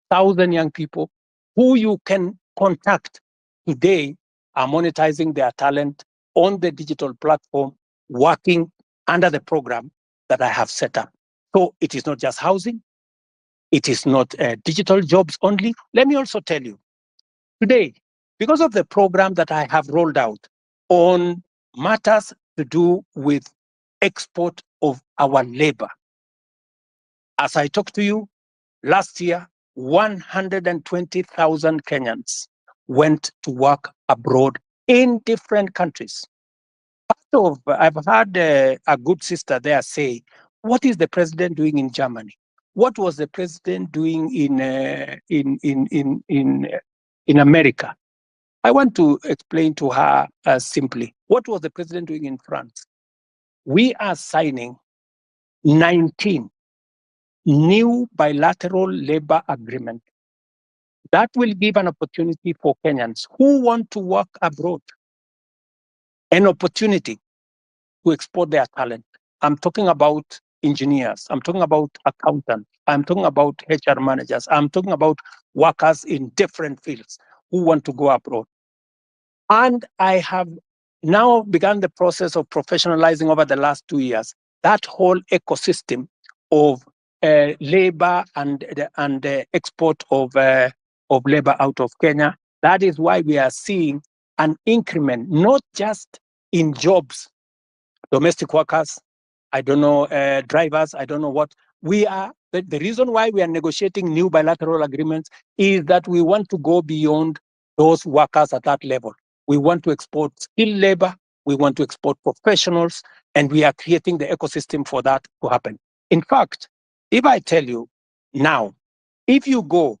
1,000 young people who you can contact today are monetizing their talent on the digital platform, working under the program that I have set up. So it is not just housing, it is not digital jobs only. Let me also tell you, today, because of the program that I have rolled out on matters to do with export of our labor, as I talk to you, last year, 120,000 Kenyans went to work abroad in different countries. I've heard a good sister there say, what is the president doing in Germany? What was the president doing in America? I want to explain to her simply, what was the president doing in France? We are signing 19 new bilateral labor agreements that will give an opportunity for Kenyans who want to work abroad, an opportunity to export their talent. I'm talking about engineers, I'm talking about accountants, I'm talking about HR managers, I'm talking about workers in different fields who want to go abroad. And I have now begun the process of professionalizing over the last 2 years that whole ecosystem of labor and the export of labor out of Kenya. That is why we are seeing an increment, not just in jobs, domestic workers, I don't know, drivers, I don't know what. The reason why we are negotiating new bilateral agreements is that we want to go beyond those workers at that level. We want to export skilled labor, we want to export professionals, and we are creating the ecosystem for that to happen. In fact, if I tell you now, if you go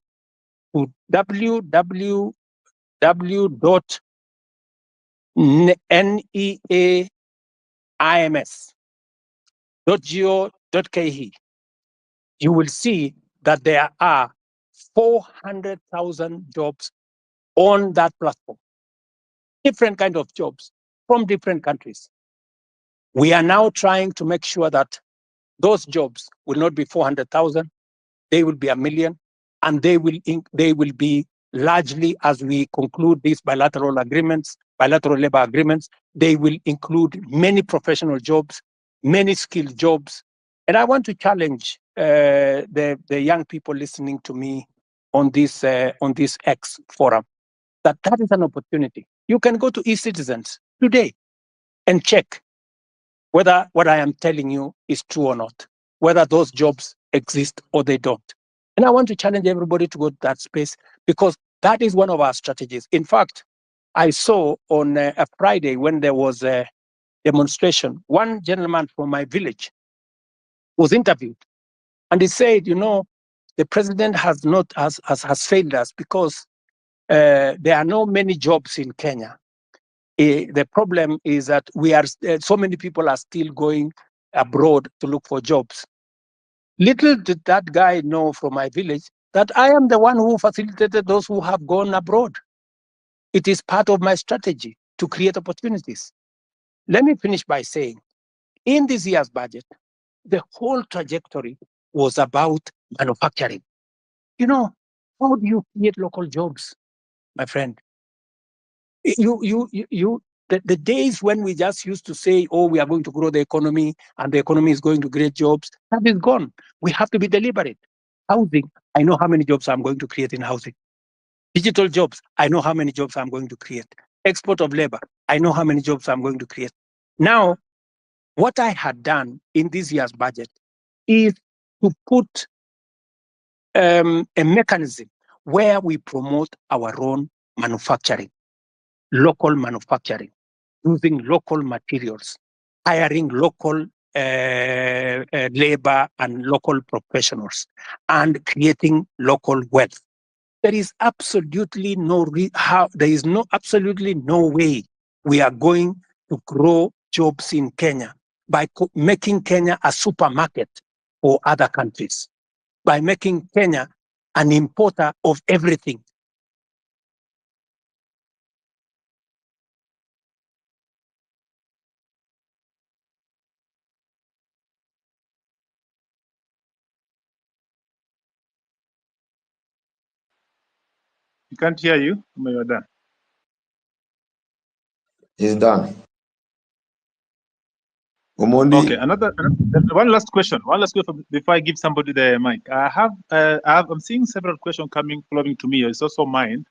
to www.neaims.go.ke, you will see that there are 400,000 jobs on that platform. Different kind of jobs from different countries. We are now trying to make sure that those jobs will not be 400,000, they will be 1 million, and they will be largely, as we conclude these bilateral labor agreements, they will include many professional jobs, many skilled jobs. And I want to challenge the young people listening to me on this X forum, that is an opportunity. You can go to eCitizens today and check whether what I am telling you is true or not, whether those jobs exist or they don't. And I want to challenge everybody to go to that space, because that is one of our strategies. In fact, I saw on a Friday when there was a demonstration, one gentleman from my village was interviewed, and he said, the president has failed us because there are not many jobs in Kenya. The problem is that so many people are still going abroad to look for jobs. Little did that guy know from my village that I am the one who facilitated those who have gone abroad. It is part of my strategy to create opportunities. Let me finish by saying, in this year's budget, the whole trajectory was about manufacturing. How do you create local jobs, my friend? The days when we just used to say, oh, we are going to grow the economy and the economy is going to create jobs, that is gone. We have to be deliberate. Housing, I know how many jobs I'm going to create in housing. Digital jobs, I know how many jobs I'm going to create. Export of labor, I know how many jobs I'm going to create. Now, what I had done in this year's budget is to put a mechanism where we promote our own manufacturing, local manufacturing, using local materials, hiring local labor and local professionals, and creating local wealth. There is absolutely absolutely no way we are going to grow jobs in Kenya by making Kenya a supermarket for other countries, by making Kenya an importer of everything. We can't hear you. You're done. He's done. Omondi. Okay, one last question. One last question before I give somebody the mic. I'm seeing several questions flowing to me. It's also mine.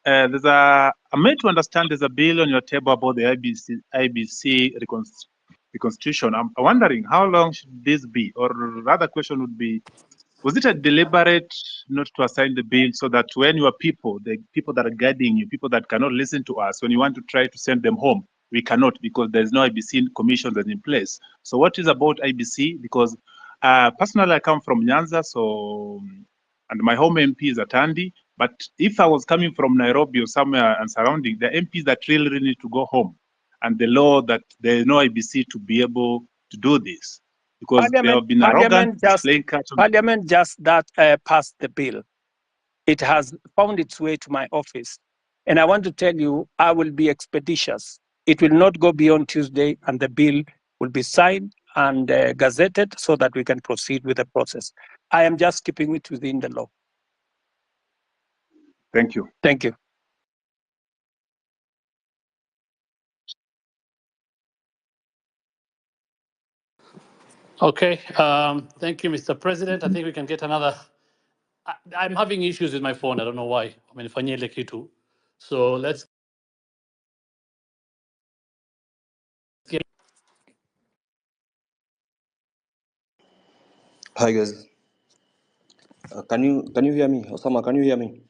I'm made to understand there's a bill on your table about the IBC reconstitution. I'm wondering how long should this be? Or rather, question would be, was it a deliberate not to assign the bill so that when your people, the people that are guiding you, people that cannot listen to us, when you want to try to send them home, we cannot because there's no IBC commission that's in place. So what is about IBC? Because personally, I come from Nyanza, and my home MP is at Andy. But if I was coming from Nairobi or somewhere and surrounding, the MPs that really need to go home, and the law that there is no IBC to be able to do this. Because they have been arrogant, Parliament just passed the bill. It has found its way to my office. And I want to tell you, I will be expeditious. It will not go beyond Tuesday, and the bill will be signed and gazetted so that we can proceed with the process. I am just keeping it within the law. Thank you. Thank you. Okay, thank you, Mr. President. I think we can get another. I'm having issues with my phone. I don't know why. So let's get. Hi guys, can you hear me? Osama, can you hear me?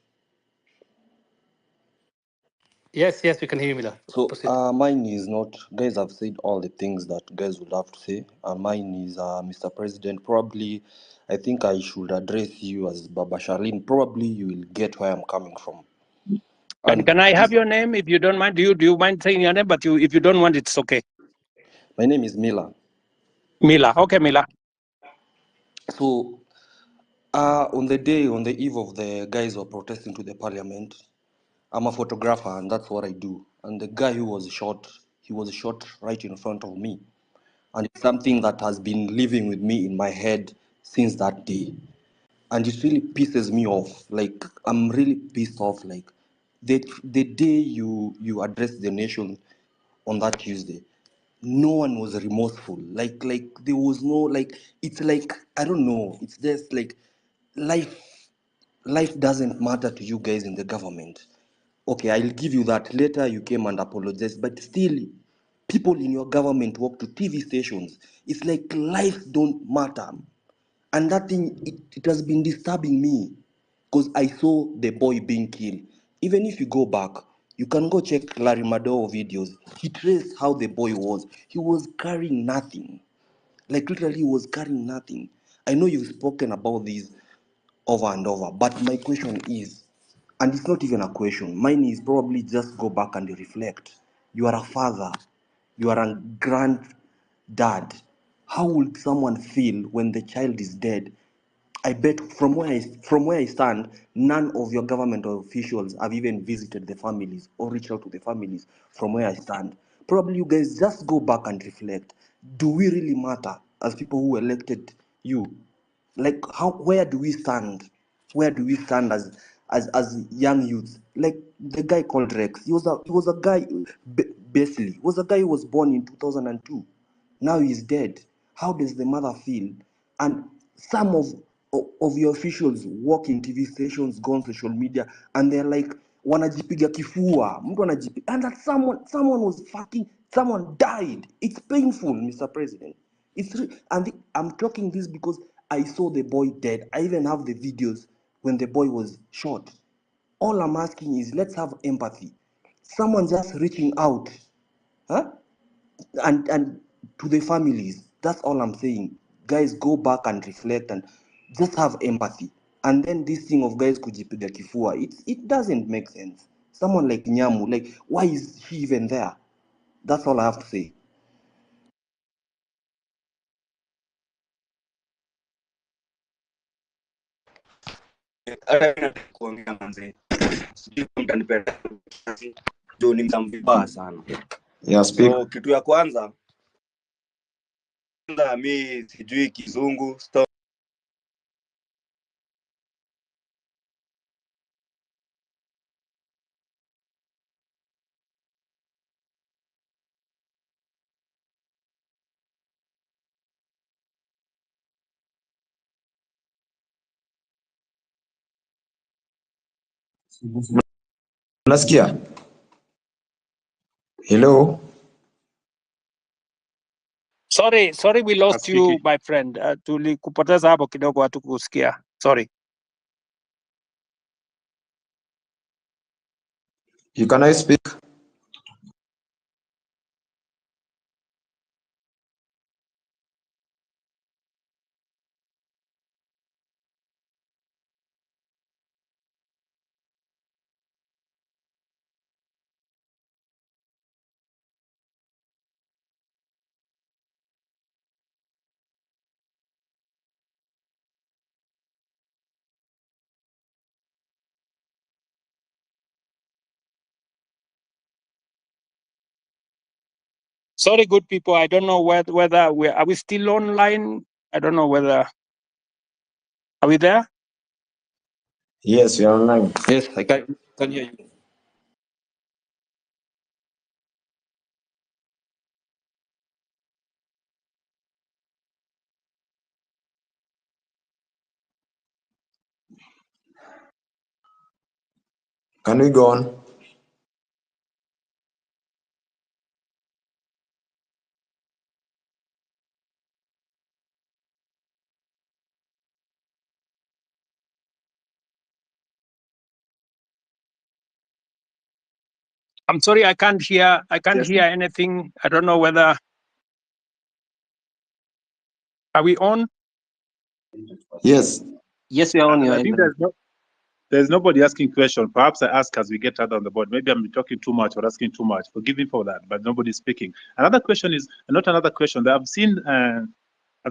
Yes, we can hear you, Mila. So Proceed. mine is not, guys have said all the things that guys would have to say. Mine is Mr. President. Probably, I think I should address you as Baba Charlene. Probably you will get where I'm coming from. And can I have your name if you don't mind? Do you mind saying your name? But if you don't want, it's okay. My name is Mila. Mila. Okay, Mila. So on the eve of the guys who are protesting to the parliament, I'm a photographer and that's what I do. And the guy who was shot, he was shot right in front of me. And it's something that has been living with me in my head since that day. And it really pisses me off. Like, I'm really pissed off. Like, the day you addressed the nation on that Tuesday, no one was remorseful. Like there was no, like, it's like, I don't know. It's just like life doesn't matter to you guys in the government. Okay, I'll give you that. Later you came and apologized, but still, people in your government walk to TV stations. It's like life don't matter. And that thing, it has been disturbing me because I saw the boy being killed. Even if you go back, you can go check Larry Madowo videos. He traced how the boy was. He was carrying nothing. Like literally, he was carrying nothing. I know you've spoken about this over and over, but my question is, and it's not even a question, mine is probably just go back and reflect. You are a father, you are a granddad. How would someone feel when the child is dead? I bet from where I stand, none of your government officials have even visited the families or reached out to the families from where I stand. Probably you guys just go back and reflect. Do we really matter as people who elected you? Like where do we stand? Where do we stand as young youths? Like the guy called Rex, he was a guy, basically, he was a guy who was born in 2002. Now he's dead. How does the mother feel? And some of your officials work in TV stations, go on social media, and they're like, wanajipiga kifua, mtu anajipiga, and that someone was fucking, someone died. It's painful, Mr. President. I'm talking this because I saw the boy dead. I even have the videos when the boy was shot. All I'm asking is let's have empathy. Someone just reaching out, huh? And to the families. That's all I'm saying. Guys, go back and reflect and just have empathy. And then this thing of guys kujipiga kifua, it doesn't make sense. Someone like Nyamu, like, why is he even there? That's all I have to say. Kuongea manze. Sijui kama mtanipenda. Ndio ni mtambaa sana. Yeah, speak. So kitu ya kwanza mi sijui kizungu Unasikia? Hello? Sorry, we lost you, Speaking. my friend. Tulikupoteza hapo kidogo, hatukusikia. Sorry. Can I speak? Sorry, good people. I don't know whether are we still online? I don't know whether, are we there? Yes, we are online. Yes, I can hear you. Can we go on? I'm sorry, I can't hear. I can't hear anything. I don't know whether. Are we on? Yes. Yes, we are on your I think end. there's nobody asking question. Perhaps I ask as we get out on the board. Maybe I'm talking too much or asking too much. Forgive me for that, but nobody's speaking. Another question is not another question that I've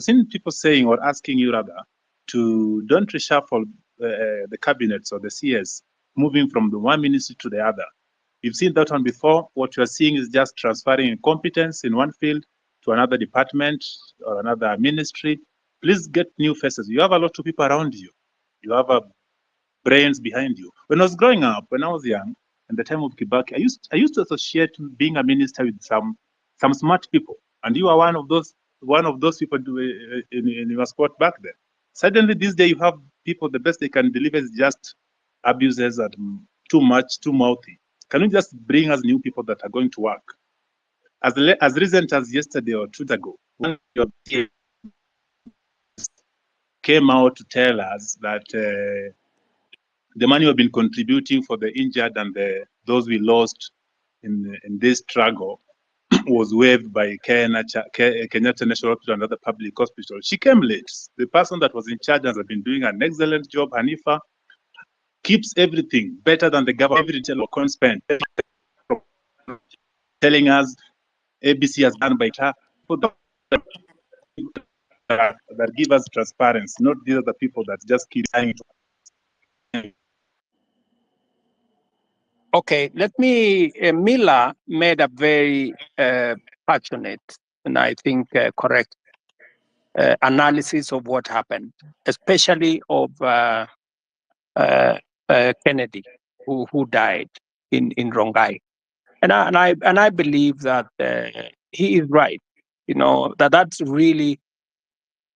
seen people saying or asking you rather to don't reshuffle the cabinets or the CS, moving from the one ministry to the other. You've seen that one before. What you're seeing is just transferring competence in one field to another department or another ministry. Please get new faces. You have a lot of people around you. You have a brains behind you. When I was growing up, when I was young, in the time of Kibaki, I used to associate being a minister with some smart people, and you are one of those people in your spot back then. Suddenly, this day, you have people. The best they can deliver is just abuses and too much, too mouthy. Can you just bring us new people that are going to work? As recent as yesterday or 2 days ago, one of your peers came out to tell us that the money we've been contributing for the injured and those we lost in this struggle was waived by Kenyatta National Hospital and other public hospitals. She came late. The person that was in charge has been doing an excellent job. Hanifa keeps everything better than the government. Every detail of spent, telling us ABC has done by her. That give us transparency, not these other people that just keep trying to. Okay, let me. Mila made a very passionate and I think correct analysis of what happened, especially of Kennedy, who died in Rongai, and I believe that he is right. You know that's really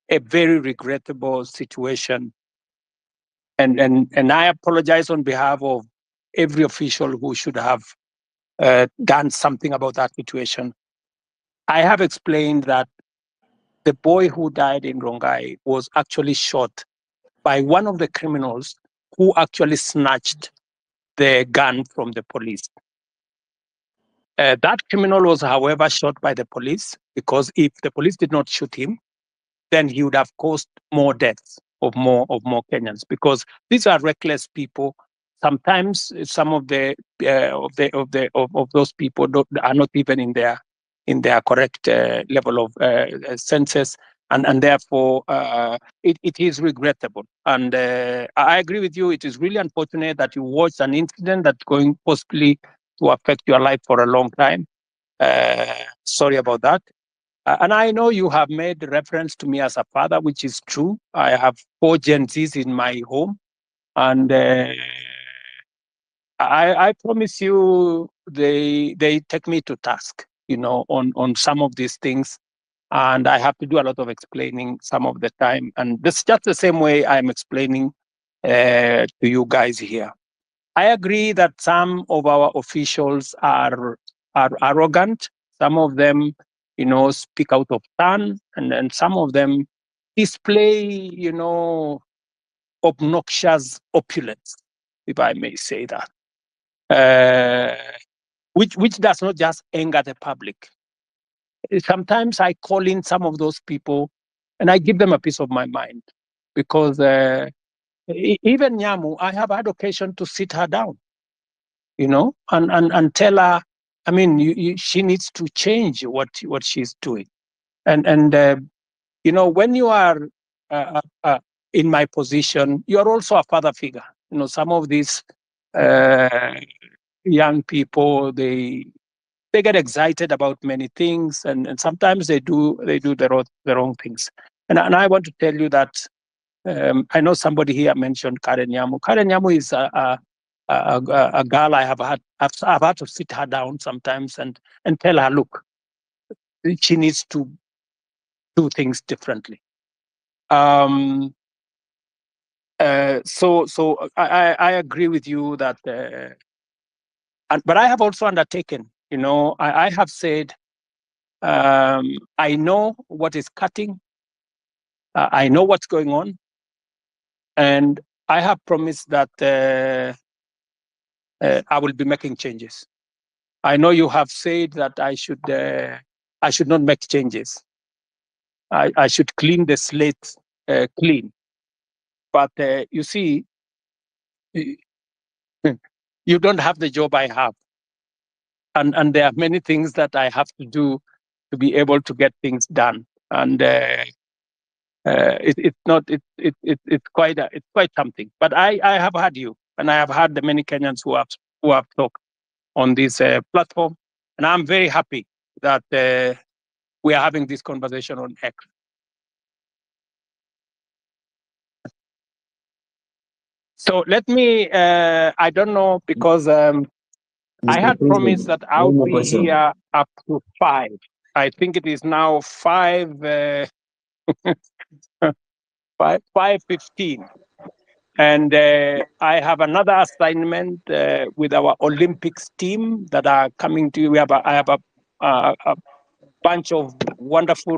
a very regrettable situation, and I apologize on behalf of every official who should have done something about that situation. I have explained that the boy who died in Rongai was actually shot by one of the criminals who actually snatched the gun from the police. That criminal was, however, shot by the police because if the police did not shoot him, then he would have caused more deaths of more Kenyans because these are reckless people. Sometimes some of those people are not even in their correct level of senses, and therefore it is regrettable. And I agree with you. It is really unfortunate that you watched an incident that's going possibly to affect your life for a long time. Sorry about that. And I know you have made reference to me as a father, which is true. I have 4 Gen Zs in my home, and I promise you, they take me to task, on some of these things, and I have to do a lot of explaining some of the time. And this just the same way I'm explaining to you guys here. I agree that some of our officials are arrogant. Some of them, speak out of turn, and some of them display, obnoxious opulence, if I may say that, which does not just anger the public. Sometimes I call in some of those people, and I give them a piece of my mind, because even Nyamu, I have had occasion to sit her down, and tell her, I mean, she needs to change what she's doing. And when you are in my position, you are also a father figure. Some of these young people, they get excited about many things, and sometimes they do the wrong things. And I want to tell you that I know somebody here mentioned Karen Nyamu. Karen Nyamu is a girl I've had to sit her down sometimes and tell her, look, she needs to do things differently. So I agree with you that, but I have also undertaken, I have said, I know what is cutting, I know what's going on, and I have promised that I will be making changes. I know you have said that I should not make changes. I should clean the slate clean. But you see, you don't have the job I have. And there are many things that I have to do to be able to get things done. And it's quite something. But I have had you, and I have had the many Kenyans who have talked on this platform, and I'm very happy that we are having this conversation on X. So let me, I don't know, because I had promised that I'll be here up to 5. I think it is now 5:15. And I have another assignment with our Olympics team that are coming to you. I have a bunch of wonderful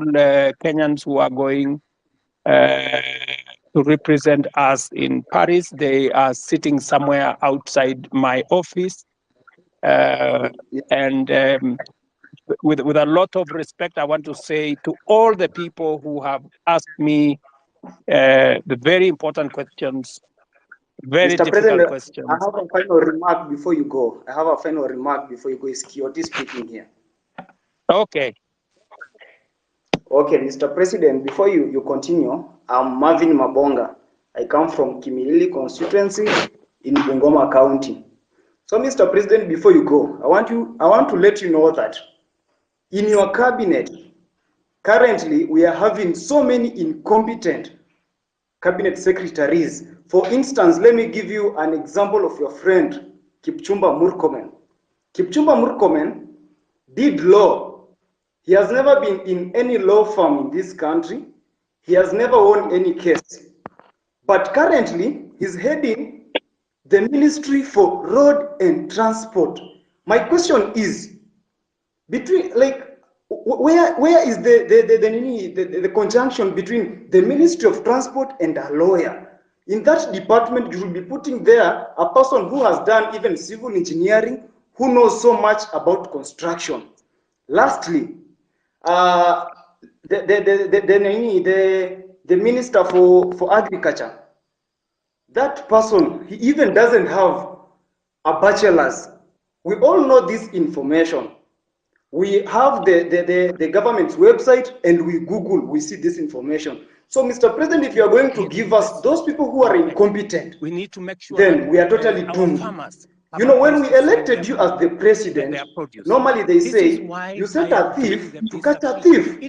Kenyans who are going to represent us in Paris. They are sitting somewhere outside my office. And with a lot of respect, I want to say to all the people who have asked me the very important questions, very Mr. difficult President, questions. I have a final remark before you go. It's Kioti speaking here. Okay. Okay, Mr. President, before you continue, I'm Marvin Mabonga. I come from Kimilili constituency in Bungoma County. So, Mr. President, before you go, I want to let you know that in your cabinet, currently we are having so many incompetent cabinet secretaries. For instance, let me give you an example of your friend, Kipchumba Murkomen. Kipchumba Murkomen did law. He has never been in any law firm in this country. He has never won any case. But currently, he's heading the Ministry for Road and Transport. My question is, between where is the conjunction between the Ministry of Transport and a lawyer? In that department, you will be putting there a person who has done even civil engineering, who knows so much about construction. Lastly, the Minister for Agriculture, that person, he even doesn't have a bachelor's. We all know this information. We have the government's website and we Google, we see this information. So, Mr. President, if you are going to give us those people who are incompetent, we need to make sure then we are totally doomed. You know, when we elected you as the president, normally they say you set a thief to catch a thief.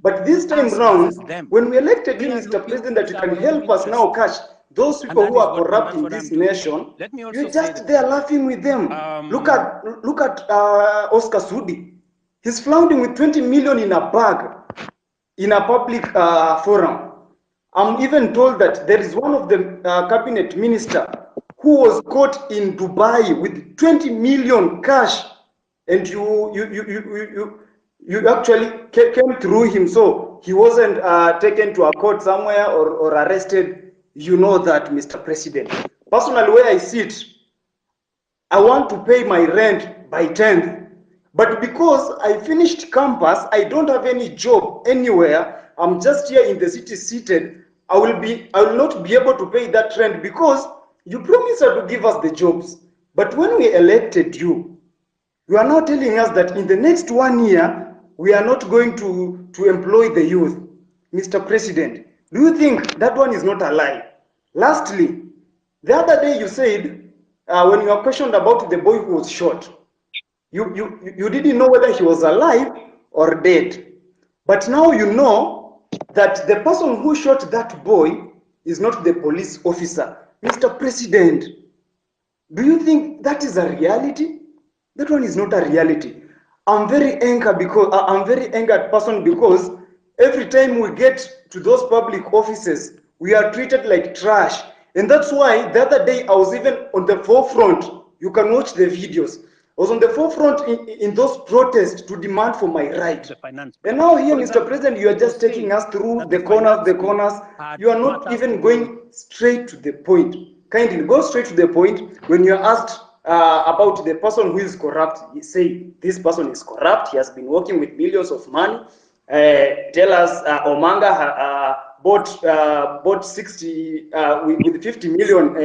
But this time round, when we elected you, Mr. President, that you can help us now catch those people who are corrupt in this nation, you're just there laughing with them. Look at Oscar Sudi. He's flaunting with 20 million in a bag in a public forum. I'm even told that there is one of the cabinet minister who was caught in Dubai with 20 million cash, and you actually came through him, so he wasn't taken to a court somewhere or arrested. You know that, Mr. President. Personally, where I sit, I want to pay my rent by 10th. But because I finished campus, I don't have any job anywhere. I'm just here in the city seated. I will not be able to pay that rent because you promised to give us the jobs. But when we elected you, you are now telling us that in the next 1 year, we are not going to employ the youth. Mr. President, do you think that one is not a lie? Lastly, the other day you said, when you were questioned about the boy who was shot, you didn't know whether he was alive or dead. But now you know that the person who shot that boy is not the police officer. Mr. President, do you think that is a reality? That one is not a reality. I'm very angry because I'm very angered person because every time we get to those public offices, we are treated like trash. And that's why the other day I was even on the forefront. You can watch the videos. I was on the forefront in those protests to demand for my right. And now here, Mr. President, you are just taking us through the corners. You are not even going straight to the point. Kindly go straight to the point. When you are asked about the person who is corrupt. You say this person is corrupt. He has been working with millions of money. Tell us, Omanga bought 60 with 50 million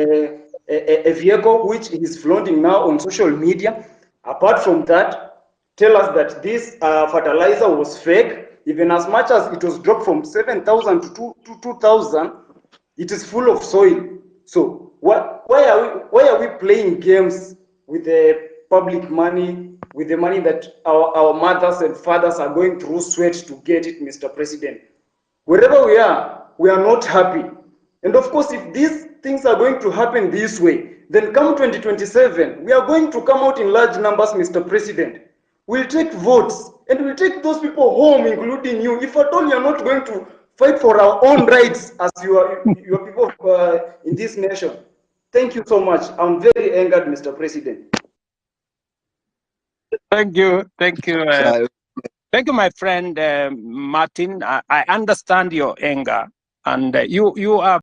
a vehicle which he's flaunting now on social media. Apart from that, tell us that this fertilizer was fake. Even as much as it was dropped from 7,000 to 2,000, it is full of soil. So why are we playing games with the public money, with the money that our mothers and fathers are going through sweat to get it, Mr. President? Wherever we are not happy. And of course, if these things are going to happen this way, then come 2027, we are going to come out in large numbers, Mr. President. We'll take votes and we'll take those people home, including you. If at all you're not going to fight for our own rights as your people in this nation. Thank you so much. I'm very angered, Mr. President. Thank you. Thank you. Thank you, my friend Martin. I understand your anger, and you are